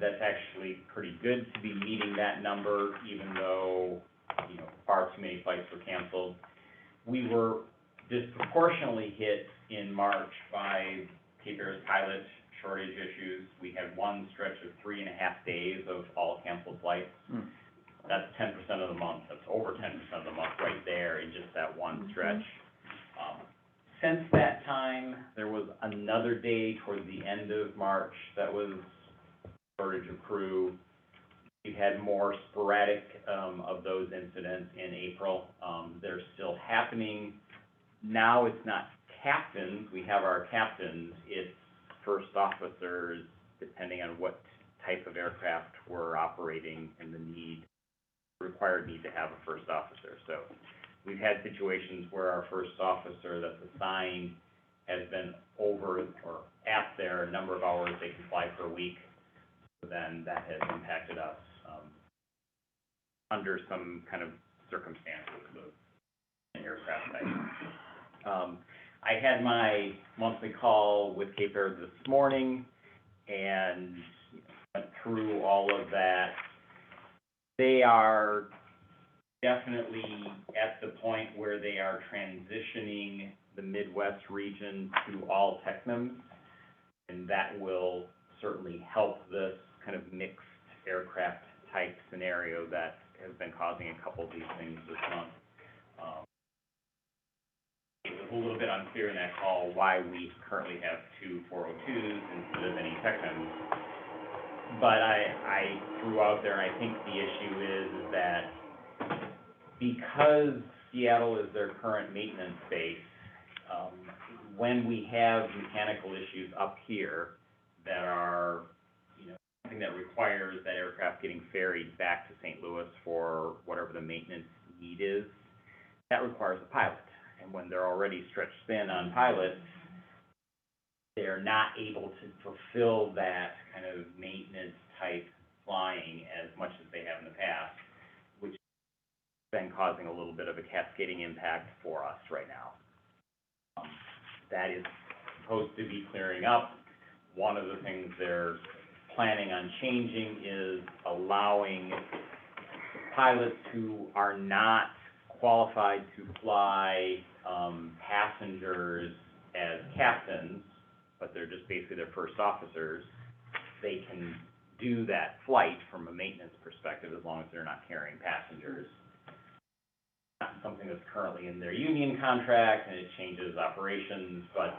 that's actually pretty good to be meeting that number, even though, you know, far too many flights were canceled. We were disproportionately hit in March by Cape Air's pilot shortage issues. We had one stretch of 3.5 days of all canceled flights. That's 10% of the month, that's over 10% of the month right there in just that one stretch. Since that time, there was another day toward the end of March that was shortage of crew. We've had more sporadic, of those incidents in April. They're still happening. Now it's not captains, we have our captains, it's first officers, depending on what type of aircraft we're operating and the required need to have a first officer. So we've had situations where our first officer that's assigned has been over or at their number of hours they can fly per week. So then that has impacted us, under some kind of circumstances of an aircraft type. I had my monthly call with Cape Air this morning and went through all of that. They are definitely at the point where they are transitioning the Midwest region to all TECNAMs, and that will certainly help this kind of mixed aircraft type scenario that has been causing a couple of these things this month. It was a little bit unclear in that call why we currently have 2 402s instead of any TECNAMs. But I threw out there, I think the issue is that because Seattle is their current maintenance base, when we have mechanical issues up here that are, you know, something that requires that aircraft getting ferried back to St. Louis for whatever the maintenance need is, that requires a pilot. And when they're already stretched thin on pilots, they they're not able to fulfill that kind of maintenance type flying as much as they have in the past, which has been causing a little bit of a cascading impact for us right now. That is supposed to be clearing up. One of the things they're planning on changing is allowing pilots who are not qualified to fly passengers as captains, but they're just basically their first officers, they can do that flight from a maintenance perspective as long as they're not carrying passengers. Not something that's currently in their union contract, and it changes operations, but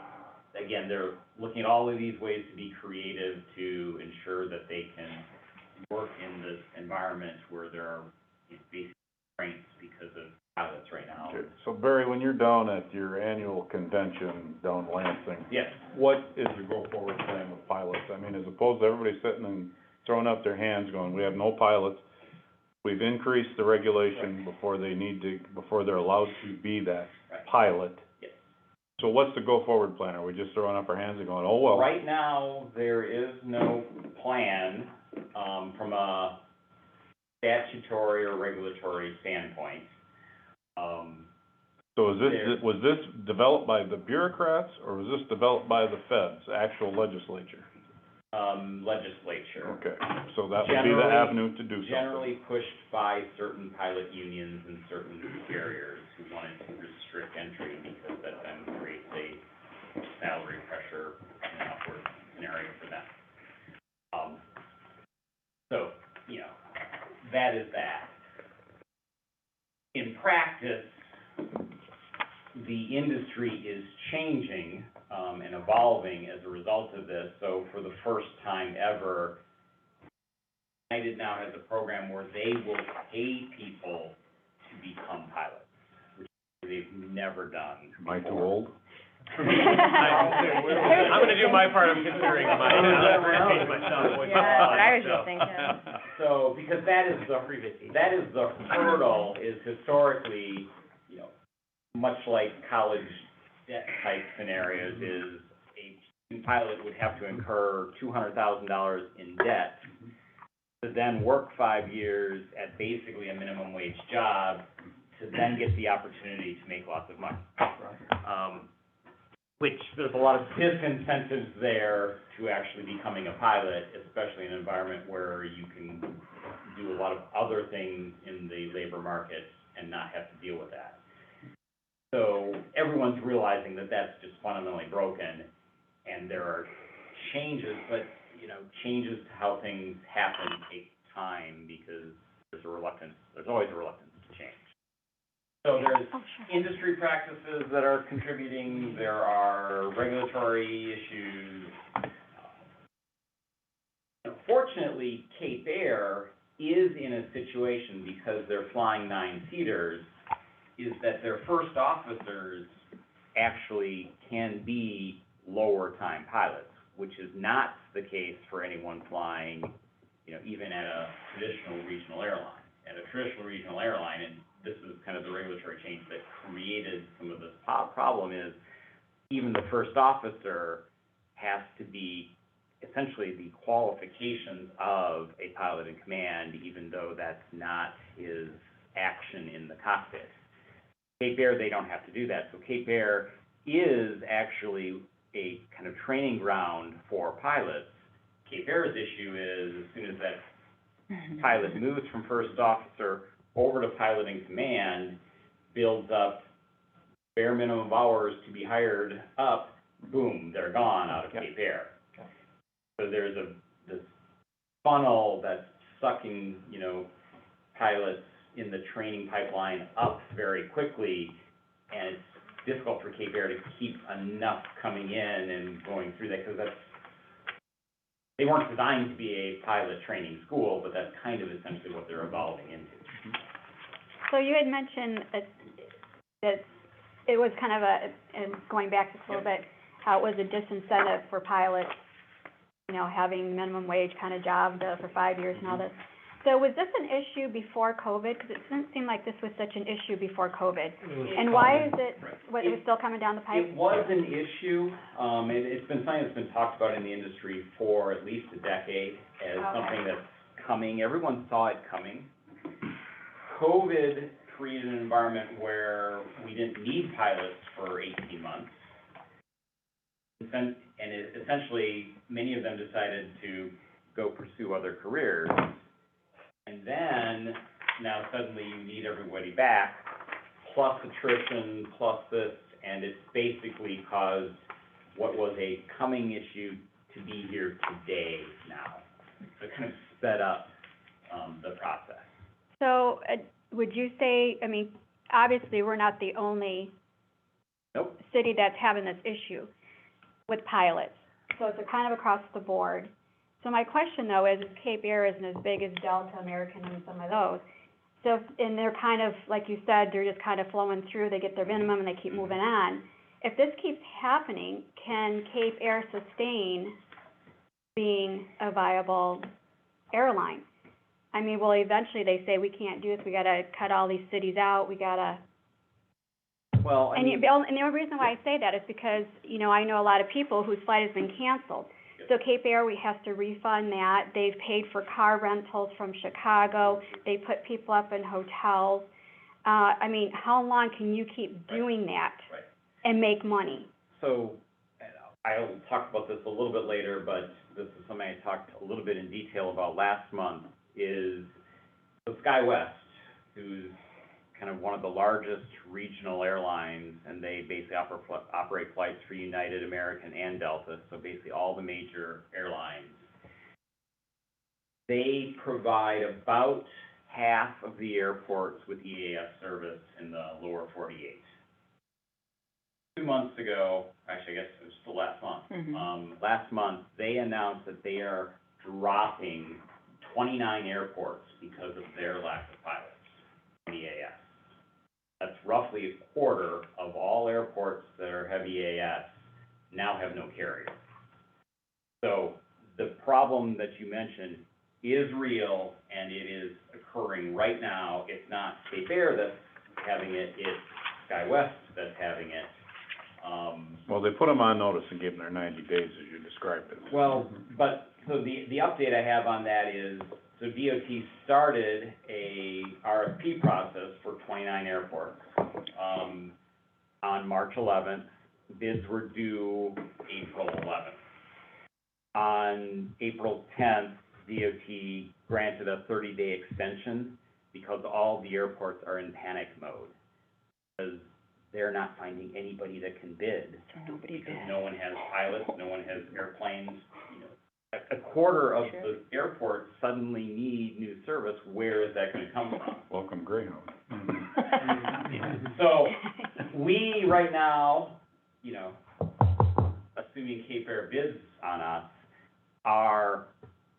again, they're looking at all of these ways to be creative to ensure that they can work in this environment where there are basic constraints because of pilots right now. Okay, so Barry, when you're down at your annual convention down Lansing, Yes. what is the go-forward plan with pilots? I mean, as opposed to everybody sitting and throwing up their hands going, we have no pilots, we've increased the regulation before they're allowed to be that Right. pilot. Yes. So what's the go-forward plan? Are we just throwing up our hands and going, oh, well? Right now, there is no plan, from a statutory or regulatory standpoint. So was this developed by the bureaucrats, or was this developed by the feds, the actual legislature? Legislature. Okay, so that would be the avenue to do something. Generally pushed by certain pilot unions and certain carriers who wanted to restrict entry because that then creates a salary pressure and upward scenario for them. So, that is that. In practice, the industry is changing, and evolving as a result of this. So for the first time ever, United now has a program where they will pay people to become pilots, which they've never done before. Am I too old? I'm gonna do my part, I'm considering my, change myself. Yeah, what I was just thinking. So, because that is the hurdle, is historically, much like college debt type scenarios, is a pilot would have to incur $200,000 in debt to then work 5 years at basically a minimum wage job to then get the opportunity to make lots of money. Which there's a lot of disincentives there to actually becoming a pilot, especially in an environment where you can do a lot of other things in the labor market and not have to deal with that. So everyone's realizing that that's just fundamentally broken, and there are changes, but, changes to how things happen take time because there's always a reluctance to change. So there's industry practices that are contributing, there are regulatory issues. Fortunately, Cape Air is in a situation, because they're flying 9-seaters, is that their first officers actually can be lower time pilots, which is not the case for anyone flying, even at a traditional regional airline. At a traditional regional airline, and this is kind of the regulatory change that created some of this problem, is even the first officer has to be essentially the qualifications of a pilot in command, even though that's not his action in the cockpit. Cape Air, they don't have to do that. So Cape Air is actually a kind of training ground for pilots. Cape Air's issue is, as soon as that pilot moves from first officer over to pilot in command, builds up bare minimum hours to be hired up, boom, they're gone out of Cape Air. So there's this funnel that's sucking, pilots in the training pipeline up very quickly, and it's difficult for Cape Air to keep enough coming in and going through that, because they weren't designed to be a pilot training school, but that's kind of essentially what they're evolving into. So you had mentioned that it was kind of and going back just a little bit, how it was a disincentive for pilots, having minimum wage kind of job for 5 years and all this. So was this an issue before COVID? Because it didn't seem like this was such an issue before COVID. And why is it, what, it was still coming down the pipe? It was an issue, it's been something that's been talked about in the industry for at least a decade as something that's coming. Everyone saw it coming. COVID created an environment where we didn't need pilots for 18 months. And essentially, many of them decided to go pursue other careers. And then, now suddenly you need everybody back, plus attrition, plus this, and it's basically caused what was a coming issue to be here today now. So it kind of sped up, the process. So, would you say, I mean, obviously, we're not the only Nope. city that's having this issue with pilots. So it's kind of across the board. So my question though is Cape Air isn't as big as Delta, American, and some of those. So, and they're kind of, like you said, they're just kind of flowing through, they get their minimum and they keep moving on. If this keeps happening, can Cape Air sustain being a viable airline? I mean, well, eventually they say, we can't do this, we gotta cut all these cities out, we gotta. Well, And the only reason why I say that is because, you know, I know a lot of people whose flight has been canceled. So Cape Air, we have to refund that. They've paid for car rentals from Chicago. They put people up in hotels. I mean, how long can you keep doing that Right. and make money? So, and I'll talk about this a little bit later, but this is something I talked a little bit in detail about last month, is the SkyWest, who's kind of one of the largest regional airlines, and they basically operate flights for United, American, and Delta, so basically all the major airlines. They provide about half of the airports with EAS service in the lower 48. 2 months ago, actually, I guess it was still last month, last month, they announced that they are dropping 29 airports because of their lack of pilots in EAS. That's roughly a quarter of all airports that have EAS now have no carrier. So the problem that you mentioned is real, and it is occurring right now. It's not Cape Air that's having it, it's SkyWest that's having it. Well, they put them on notice and gave them their 90 days, as you described it. Well, but, so the update I have on that is, so DOT started a RFP process for 29 airports, on March 11th. Bids were due April 11th. On April 10th, DOT granted a 30-day extension because all the airports are in panic mode. Because they're not finding anybody that can bid. Because no one has pilots, no one has airplanes, you know. A quarter of the airports suddenly need new service. Where is that gonna come from? Welcome Greyhound. So, we right now, you know, assuming Cape Air bids on us, are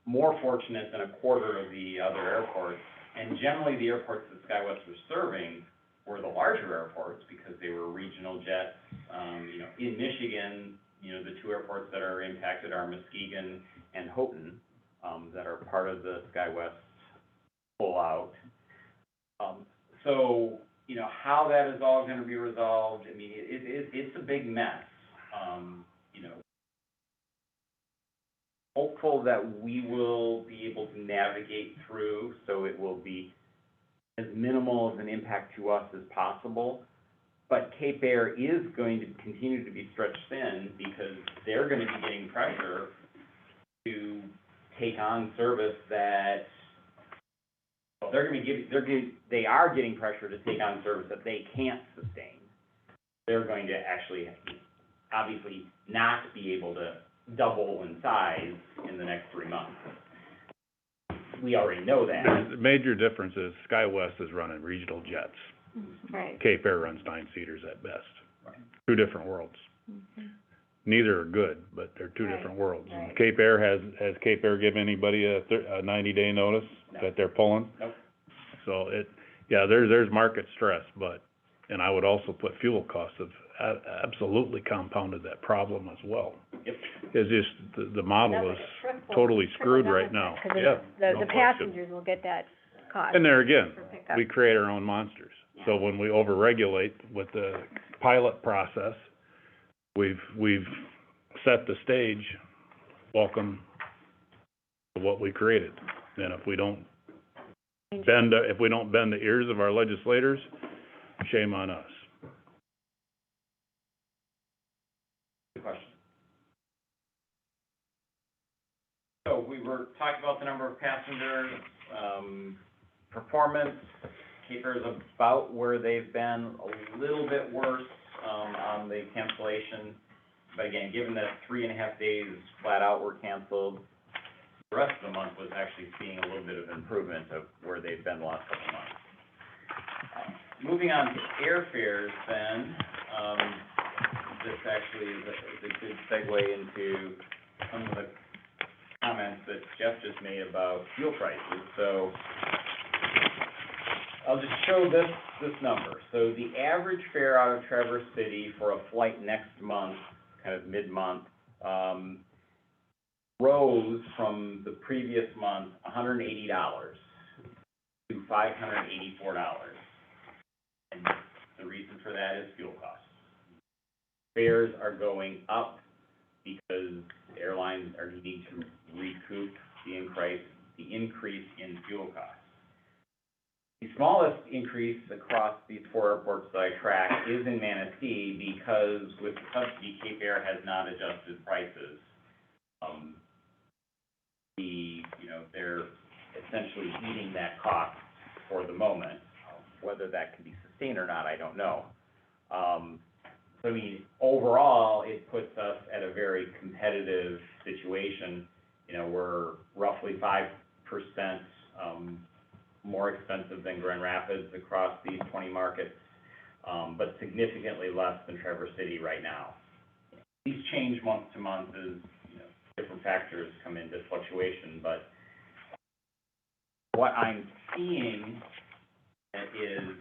more fortunate than a quarter of the other airports. And generally, the airports that SkyWest was serving were the larger airports because they were regional jets. You know, in Michigan, you know, the two airports that are impacted are Muskegon and Houghton, that are part of the SkyWest pullout. So, you know, how that is all gonna be resolved, I mean, it's a big mess. You know, hopeful that we will be able to navigate through, so it will be as minimal of an impact to us as possible. But Cape Air is going to continue to be stretched thin because they're gonna be getting pressure to take on service that, well, they are getting pressure to take on service that they can't sustain. They're going to actually, obviously, not be able to double in size in the next 3 months. We already know that. The major difference is SkyWest is running regional jets. Right. Cape Air runs 9-seaters at best. Right. Two different worlds. Neither are good, but they're two different worlds. Right. Cape Air has Cape Air give anybody a 90-day notice that they're pulling? Nope. So there's market stress, but, and I would also put fuel costs have absolutely compounded that problem as well. Yep. It's just, the model is, totally screwed trickle right down now. effect, 'cause Yeah, the no question. passengers will get that cost And there again, for pickup. we create our own monsters. So when we overregulate with the pilot process, we've set the stage, welcome to what we created. And if we don't bend the ears of our legislators, shame on us. Good question. So we were talking about the number of passengers, performance. Cape Air is about where they've been, a little bit worse, on the cancellation. But again, given that 3.5 days flat out were canceled, the rest of the month was actually seeing a little bit of improvement of where they've been the last couple of months. Moving on to airfares then, this actually is a good segue into some of the comments that Jeff just made about fuel prices. So I'll just show this number. So the average fare out of Traverse City for a flight next month, kind of mid-month, rose from the previous month, $180 to $584. And the reason for that is fuel costs. Fares are going up because airlines are needing to recoup the increase in fuel costs. The smallest increase across these 4 airports that I track is in Manistee, because with the subsidy, Cape Air has not adjusted prices. They're essentially eating that cost for the moment. Whether that can be sustained or not, I don't know. So I mean, overall, it puts us at a very competitive situation. We're roughly 5% more expensive than Grand Rapids across these 20 markets, but significantly less than Traverse City right now. These change month to month as different factors come into fluctuation, but what I'm seeing is,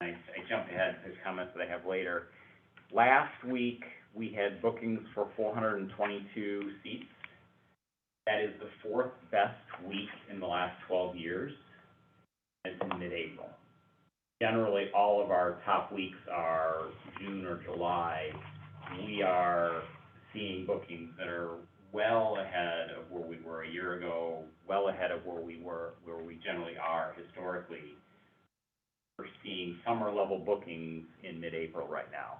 I jumped ahead to comments that I have later. Last week, we had bookings for 422 seats. That is the 4th best week in the last 12 years. It's in mid-April. Generally, all of our top weeks are June or July. We are seeing bookings that are well ahead of where we were a year ago, well ahead of where we generally are historically. We're seeing summer level bookings in mid-April right now.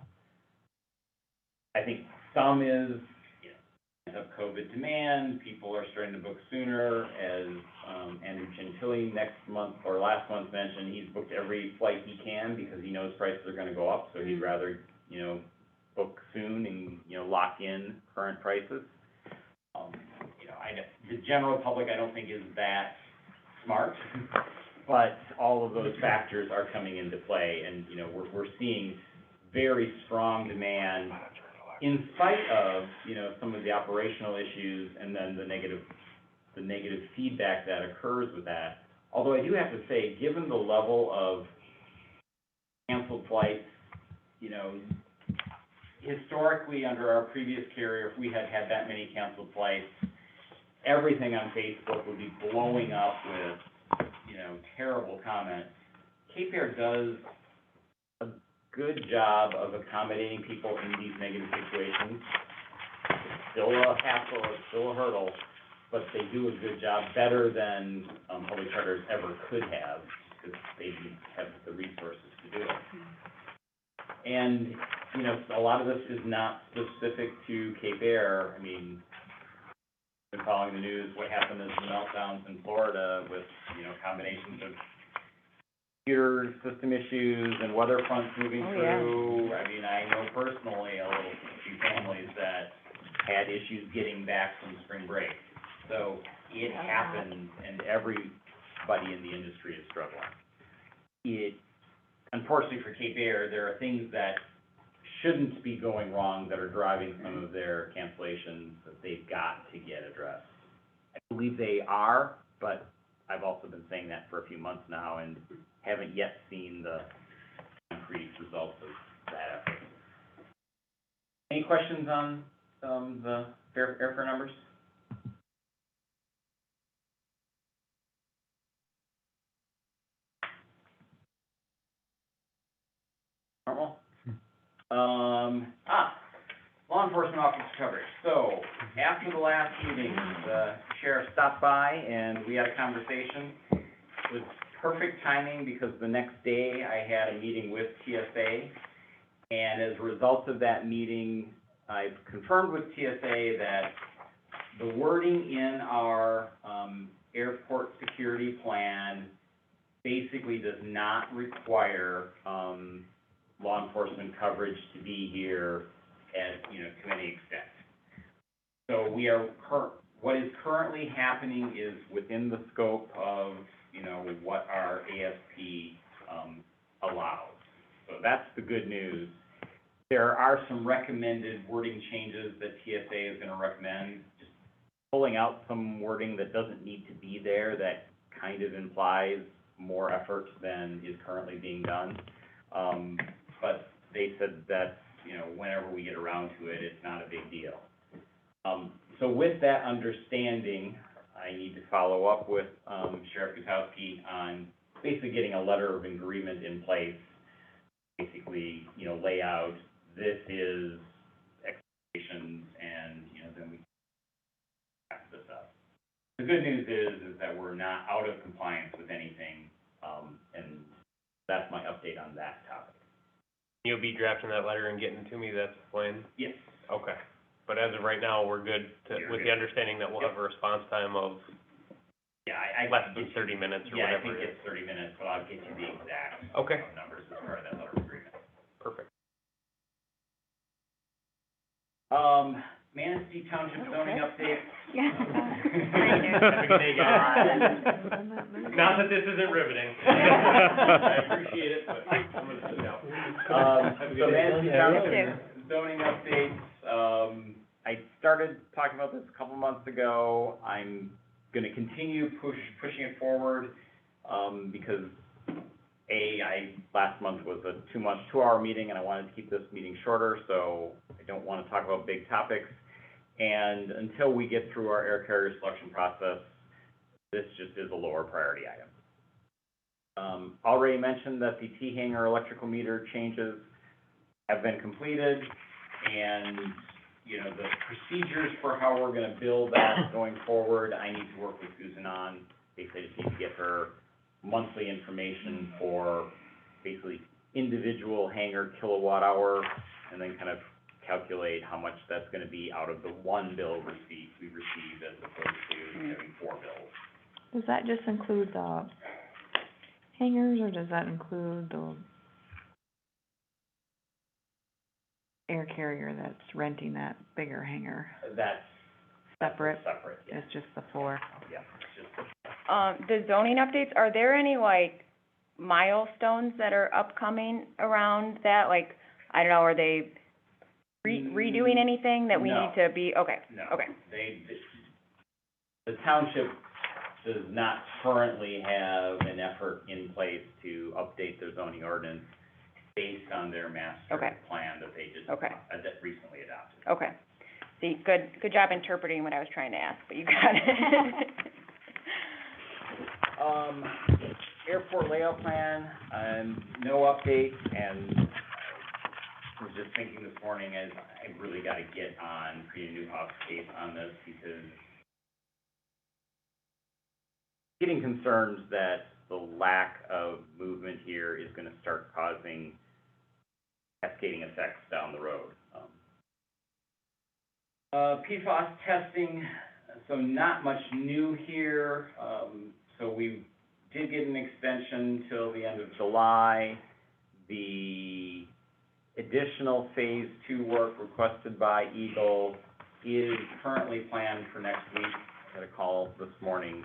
I think some is, of COVID demand, people are starting to book sooner, as Andrew Gentili last month mentioned, he's booked every flight he can because he knows prices are gonna go up, so he'd rather, book soon and, lock in current prices. The general public, I don't think is that smart, but all of those factors are coming into play, and, we're seeing very strong demand in spite of, some of the operational issues and then the negative feedback that occurs with that. Although I do have to say, given the level of canceled flights, historically under our previous carrier, if we had had that many canceled flights, everything on Facebook would be blowing up with, terrible comments. Cape Air does a good job of accommodating people in these negative situations. It's still a hassle, it's still a hurdle, but they do a good job, better than public charters ever could have, because they didn't have the resources to do it. And, a lot of this is not specific to Cape Air. I mean, been following the news, what happened is the meltdowns in Florida with, combinations of computer system issues and weather fronts moving through. I mean, I know personally a few families that had issues getting back from spring break. So it happens, and everybody in the industry is struggling. Unfortunately for Cape Air, there are things that shouldn't be going wrong that are driving some of their cancellations that they've got to get addressed. I believe they are, but I've also been saying that for a few months now and haven't yet seen the concrete results of that effort. Any questions on the airfare numbers? Law enforcement officer coverage. So, after the last meeting, the sheriff stopped by and we had a conversation. It was perfect timing because the next day I had a meeting with TSA. And as a result of that meeting, I confirmed with TSA that the wording in our, airport security plan basically does not require, law enforcement coverage to be here to any extent. So what is currently happening is within the scope of, what our ASP, allows. So that's the good news. There are some recommended wording changes that TSA is gonna recommend, just pulling out some wording that doesn't need to be there, that kind of implies more effort than is currently being done. But they said that, whenever we get around to it, it's not a big deal. So with that understanding, I need to follow up with, Sheriff Gutowski on basically getting a letter of agreement in place. Basically, lay out, this is expectations, and, then we pass this up. The good news is that we're not out of compliance with anything, and that's my update on that topic. You'll be drafting that letter and getting it to me, that's the plan? Yes. Okay, but as of right now, we're good with the understanding that we'll have a response time of Yeah, less than 30 minutes or Yeah, I whatever think it it's 30 minutes, but I'll get you the exact Okay. numbers as part of that letter of agreement. Perfect. Manistee Township zoning update. Yeah. Have a good day, guys. Not that this isn't riveting. I appreciate it, but I'm gonna sit down. So Manistee Township You zoning updates, I started talking about this a couple months ago. I'm gonna continue pushing it forward, because last month was a 2-hour meeting, and I wanted to keep this meeting shorter, so I don't wanna talk about big topics. And until we get through our air carrier selection process, this just is a lower priority item. Already mentioned that the T-hanger electrical meter changes have been completed, and, the procedures for how we're gonna build that going forward, I need to work with Susan on. Basically, I just need to get her monthly information for basically individual hanger kilowatt hour, and then kind of calculate how much that's gonna be out of the one bill we received as opposed to having 4 bills. Does that just include the hangers, or does that include the air carrier that's renting that bigger hanger? That's Separate? Separate, yeah. It's just the 4? Yeah, it's just, The zoning updates, are there any, milestones that are upcoming around that? I don't know, are they redoing anything that we No. need to be, okay, no. okay. The township does not currently have an effort in place to update their zoning ordinance based on their master Okay. plan that they just Okay. that recently adopted. Okay. See, good job interpreting what I was trying to ask, but you got it. Airport layout plan, no update, and I was just thinking this morning, as I really gotta get on Frida Newhoff's case on this, because getting concerned that the lack of movement here is gonna start causing cascading effects down the road. PFAS testing, so not much new here. So we did get an extension till the end of July. The additional phase 2 work requested by Eagle is currently planned for next week. I got a call this morning,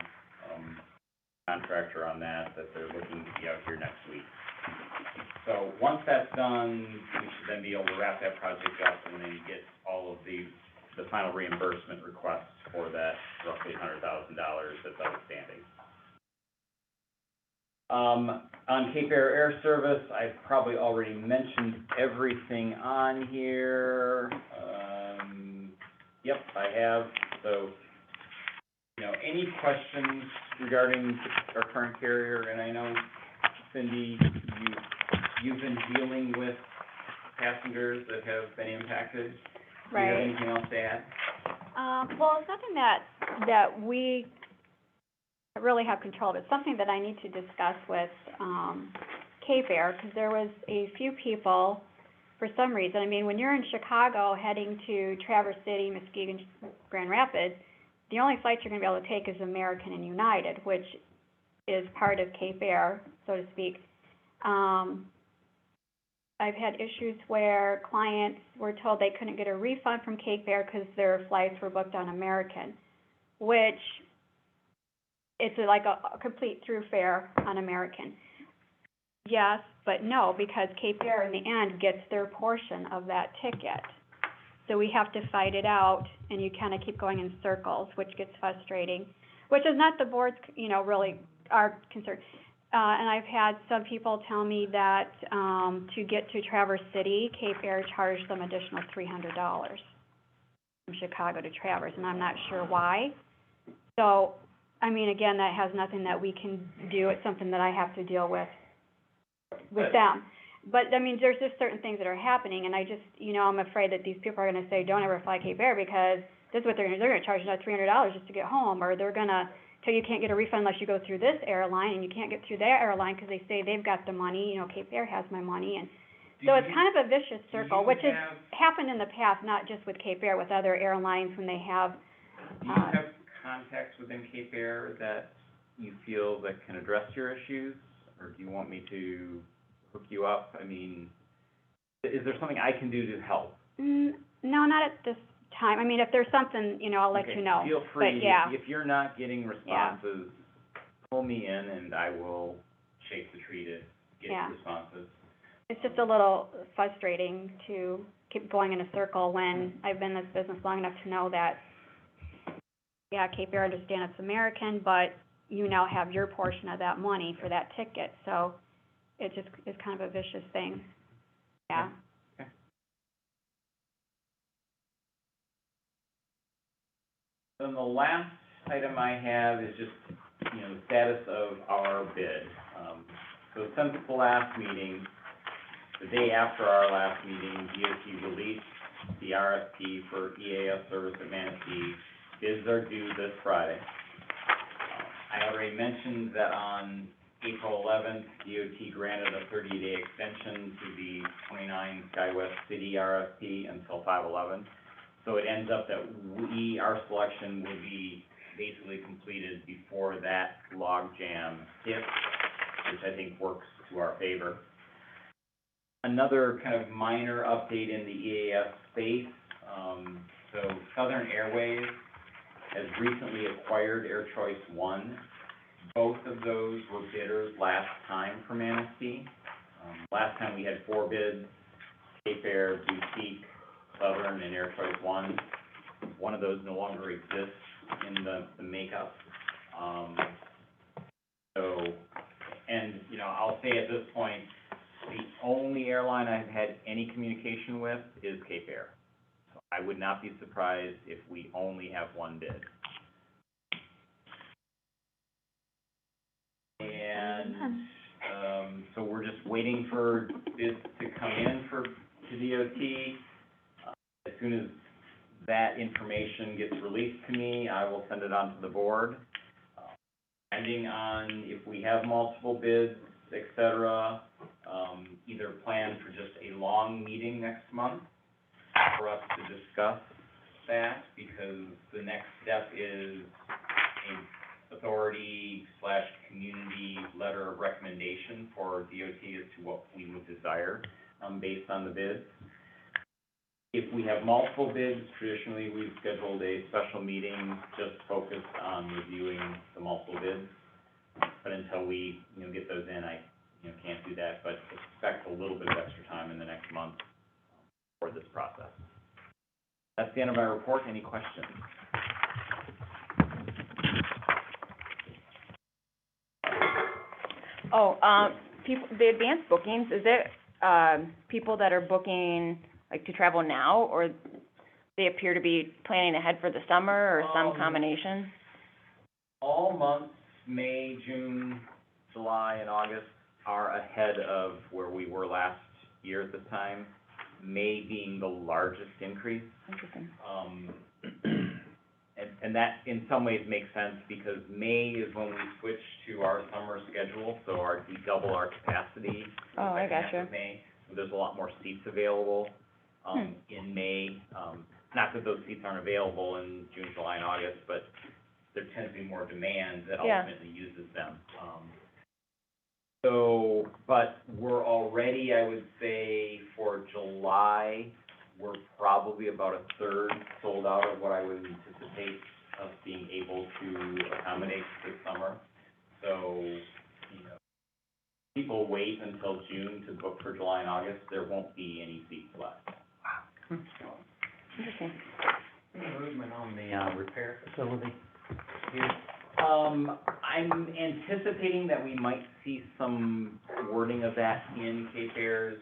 contractor on that they're looking to be out here next week. So once that's done, we should then be able to wrap that project up and then get all of the final reimbursement requests for that roughly $100,000 that's outstanding. On Cape Air Air Service, I've probably already mentioned everything on here. Yep, I have. So, any questions regarding our current carrier? And I know, Cindy, you've been dealing with passengers that have been impacted? Do you Right. have anything else to add? Well, it's nothing that we really have control of. It's something that I need to discuss with, Cape Air, because there was a few people, for some reason, I mean, when you're in Chicago heading to Traverse City, Muskegon, Grand Rapids, the only flights you're gonna be able to take is American and United, which is part of Cape Air, so to speak. I've had issues where clients were told they couldn't get a refund from Cape Air because their flights were booked on American, which it's like a complete through fare on American. Yes, but no, because Cape Air in the end gets their portion of that ticket. So we have to fight it out, and you kind of keep going in circles, which gets frustrating, which is not the board's, really our concern. And I've had some people tell me that, to get to Traverse City, Cape Air charged them additional $300 from Chicago to Traverse, and I'm not sure why. So, I mean, again, that has nothing that we can do. It's something that I have to deal with them. But, I mean, there's just certain things that are happening, and I just, I'm afraid that these people are gonna say, don't ever fly Cape Air, because this is what they're gonna charge you $300 just to get home, or they're gonna tell you can't get a refund unless you go through this airline, and you can't get through their airline because they say they've got the money, Cape Air has my money, and so it's kind of a vicious circle, which has happened in the past, not just with Cape Air, with other airlines when they have, Do you have contacts within Cape Air that you feel that can address your issues? Or do you want me to hook you up? I mean, is there something I can do to help? no, not at this time. I mean, if there's something, I'll let you know. Okay, feel free. But, yeah. If you're not getting responses, pull me in and I will shake the tree to get responses. It's just a little frustrating to keep going in a circle when I've been in this business long enough to know that, Cape Air, understand it's American, but you now have your portion of that money for that ticket, so it just is kind of a vicious thing. Yeah. Okay. Then the last item I have is just, the status of our bid. So since the last meeting, the day after our last meeting, DOT released the RFP for EAS service at Manistee. Bids are due this Friday. I already mentioned that on April 11th, DOT granted a 30-day extension to the 29 SkyWest City RFP until 5/11. So it ends up that our selection will be basically completed before that logjam hits, which I think works to our favor. Another kind of minor update in the EAS space, so Southern Airways has recently acquired Air Choice One. Both of those were bidders last time for Manistee. Last time we had 4 bids, Cape Air, Boutique, Southern, and Air Choice One. One of those no longer exists in the makeup. I'll say at this point, the only airline I've had any communication with is Cape Air. So I would not be surprised if we only have one bid. And, so we're just waiting for bids to come in to DOT. As soon as that information gets released to me, I will send it on to the board. Depending on if we have multiple bids, et cetera, either plan for just a long meeting next month for us to discuss that, because the next step is a authority/community letter of recommendation for DOT as to what we would desire, based on the bids. If we have multiple bids, traditionally we've scheduled a special meeting just focused on reviewing the multiple bids. But until we, get those in, I, can't do that, but expect a little bit of extra time in the next month for this process. That's the end of my report. Any questions? The advanced bookings, is it, people that are booking, like, to travel now, or they appear to be planning ahead for the summer, or some combination? All months, May, June, July, and August, are ahead of where we were last year at this time. May being the largest increase. Interesting. And that in some ways makes sense because May is when we switch to our summer schedule, so we double our capacity. Oh, I second half gotcha. of May, so there's a lot more seats available, in May. Not that those seats aren't available in June, July, and August, but there tends to be more demand that Yeah. ultimately uses them. So, but we're already, I would say, for July, we're probably about a third sold out of what I would anticipate us being able to accommodate this summer. So, you know, people wait until June to book for July and August, there won't be any seats left. Interesting. Any movement on the, repair facility here? I'm anticipating that we might see some wording of that in Cape Air's,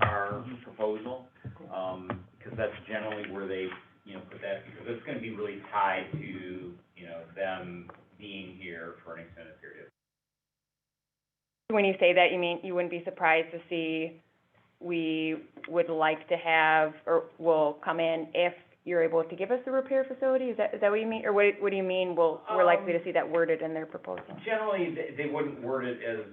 our proposal, because that's generally where they, you know, put that, because it's gonna be really tied to, you know, them being here for an extended period. When you say that, you mean you wouldn't be surprised to see we would like to have, or will come in if you're able to give us the repair facility? Is that what you mean? Or what do you mean we're likely to see that worded in their proposal? Generally, they wouldn't word it as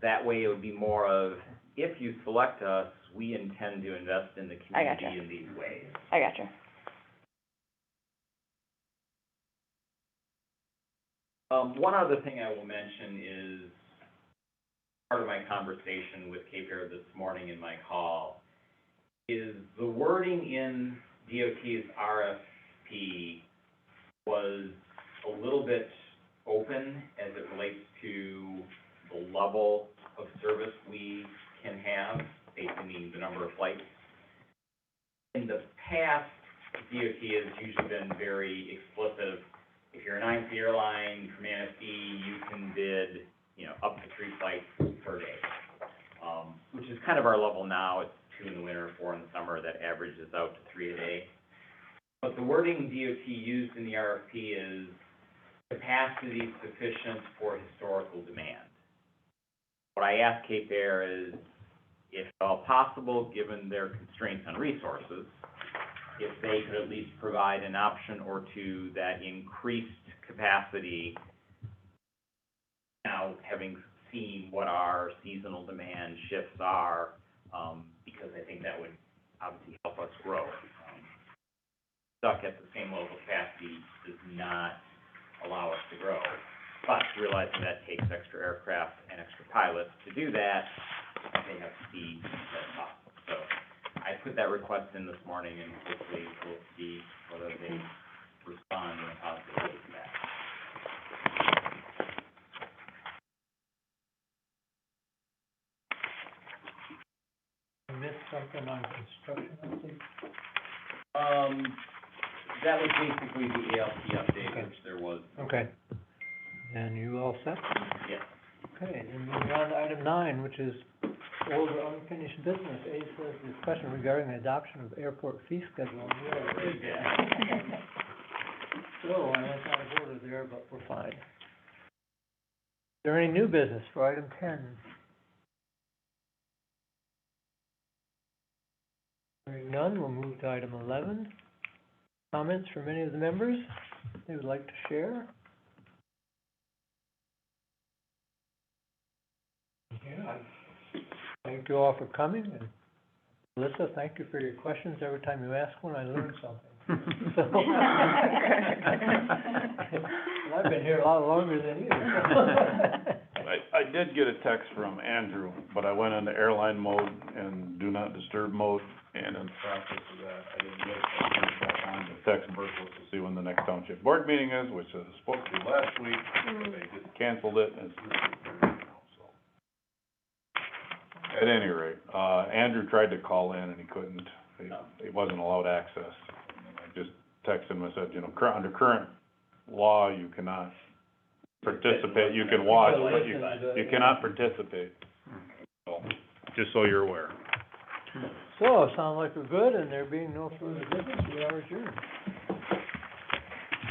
that way. It would be more of, if you select us, we intend to invest in the community in these ways. I gotcha. One other thing I will mention is part of my conversation with Cape Air this morning in my call is the wording in DOT's RFP was a little bit open as it relates to the level of service we can have, basically the number of flights. In the past, DOT has usually been very explicit. If you're a 9-seat airline from Manistee, you can bid, you know, up to 3 flights per day, which is kind of our level now. It's 2 in the winter, 4 in the summer. That averages out to 3 a day. But the wording DOT used in the RFP is capacity sufficient for historical demand. What I asked Cape Air is, if at all possible, given their constraints on resources, if they could at least provide an option or two that increased capacity, now having seen what our seasonal demand shifts are, because I think that would obviously help us grow. Stuck at the same level of capacity does not allow us to grow, but realizing that takes extra aircraft and extra pilots to do that, they have to see that's possible. So I put that request in this morning, and hopefully we'll see whether they respond in a positive way to that. I missed something on construction, I think. That was basically the ALP update, Okay. which there was. Okay. And you all set? Yes. Okay, then moving on to item 9, which is old or unfinished business. A says discussion regarding the adoption of airport fee schedule. We already did that. So I went out of order there, but we're fine. Is there any new business for item 10? Hearing none, we'll move to item 11. Comments from any of the members they would like to share? Yeah. Thank you all for coming, and Melissa, thank you for your questions. Every time you ask one, I learn something. So, and I've been here a lot longer than you. I did get a text from Andrew, but I went into airline mode and do not disturb mode, and in the process of that, I didn't get it. I turned back on to text Berkeley to see when the next township board meeting is, which was supposed to be last week. They just canceled it, and it's this week now, so. At any rate, Andrew tried to call in and he couldn't. He wasn't allowed access. And I just texted him and said, you know, under current law, you cannot participate, you can watch, but you cannot participate. So, just so you're aware. So, sound like we're good, and there being no further business, we are adjourned.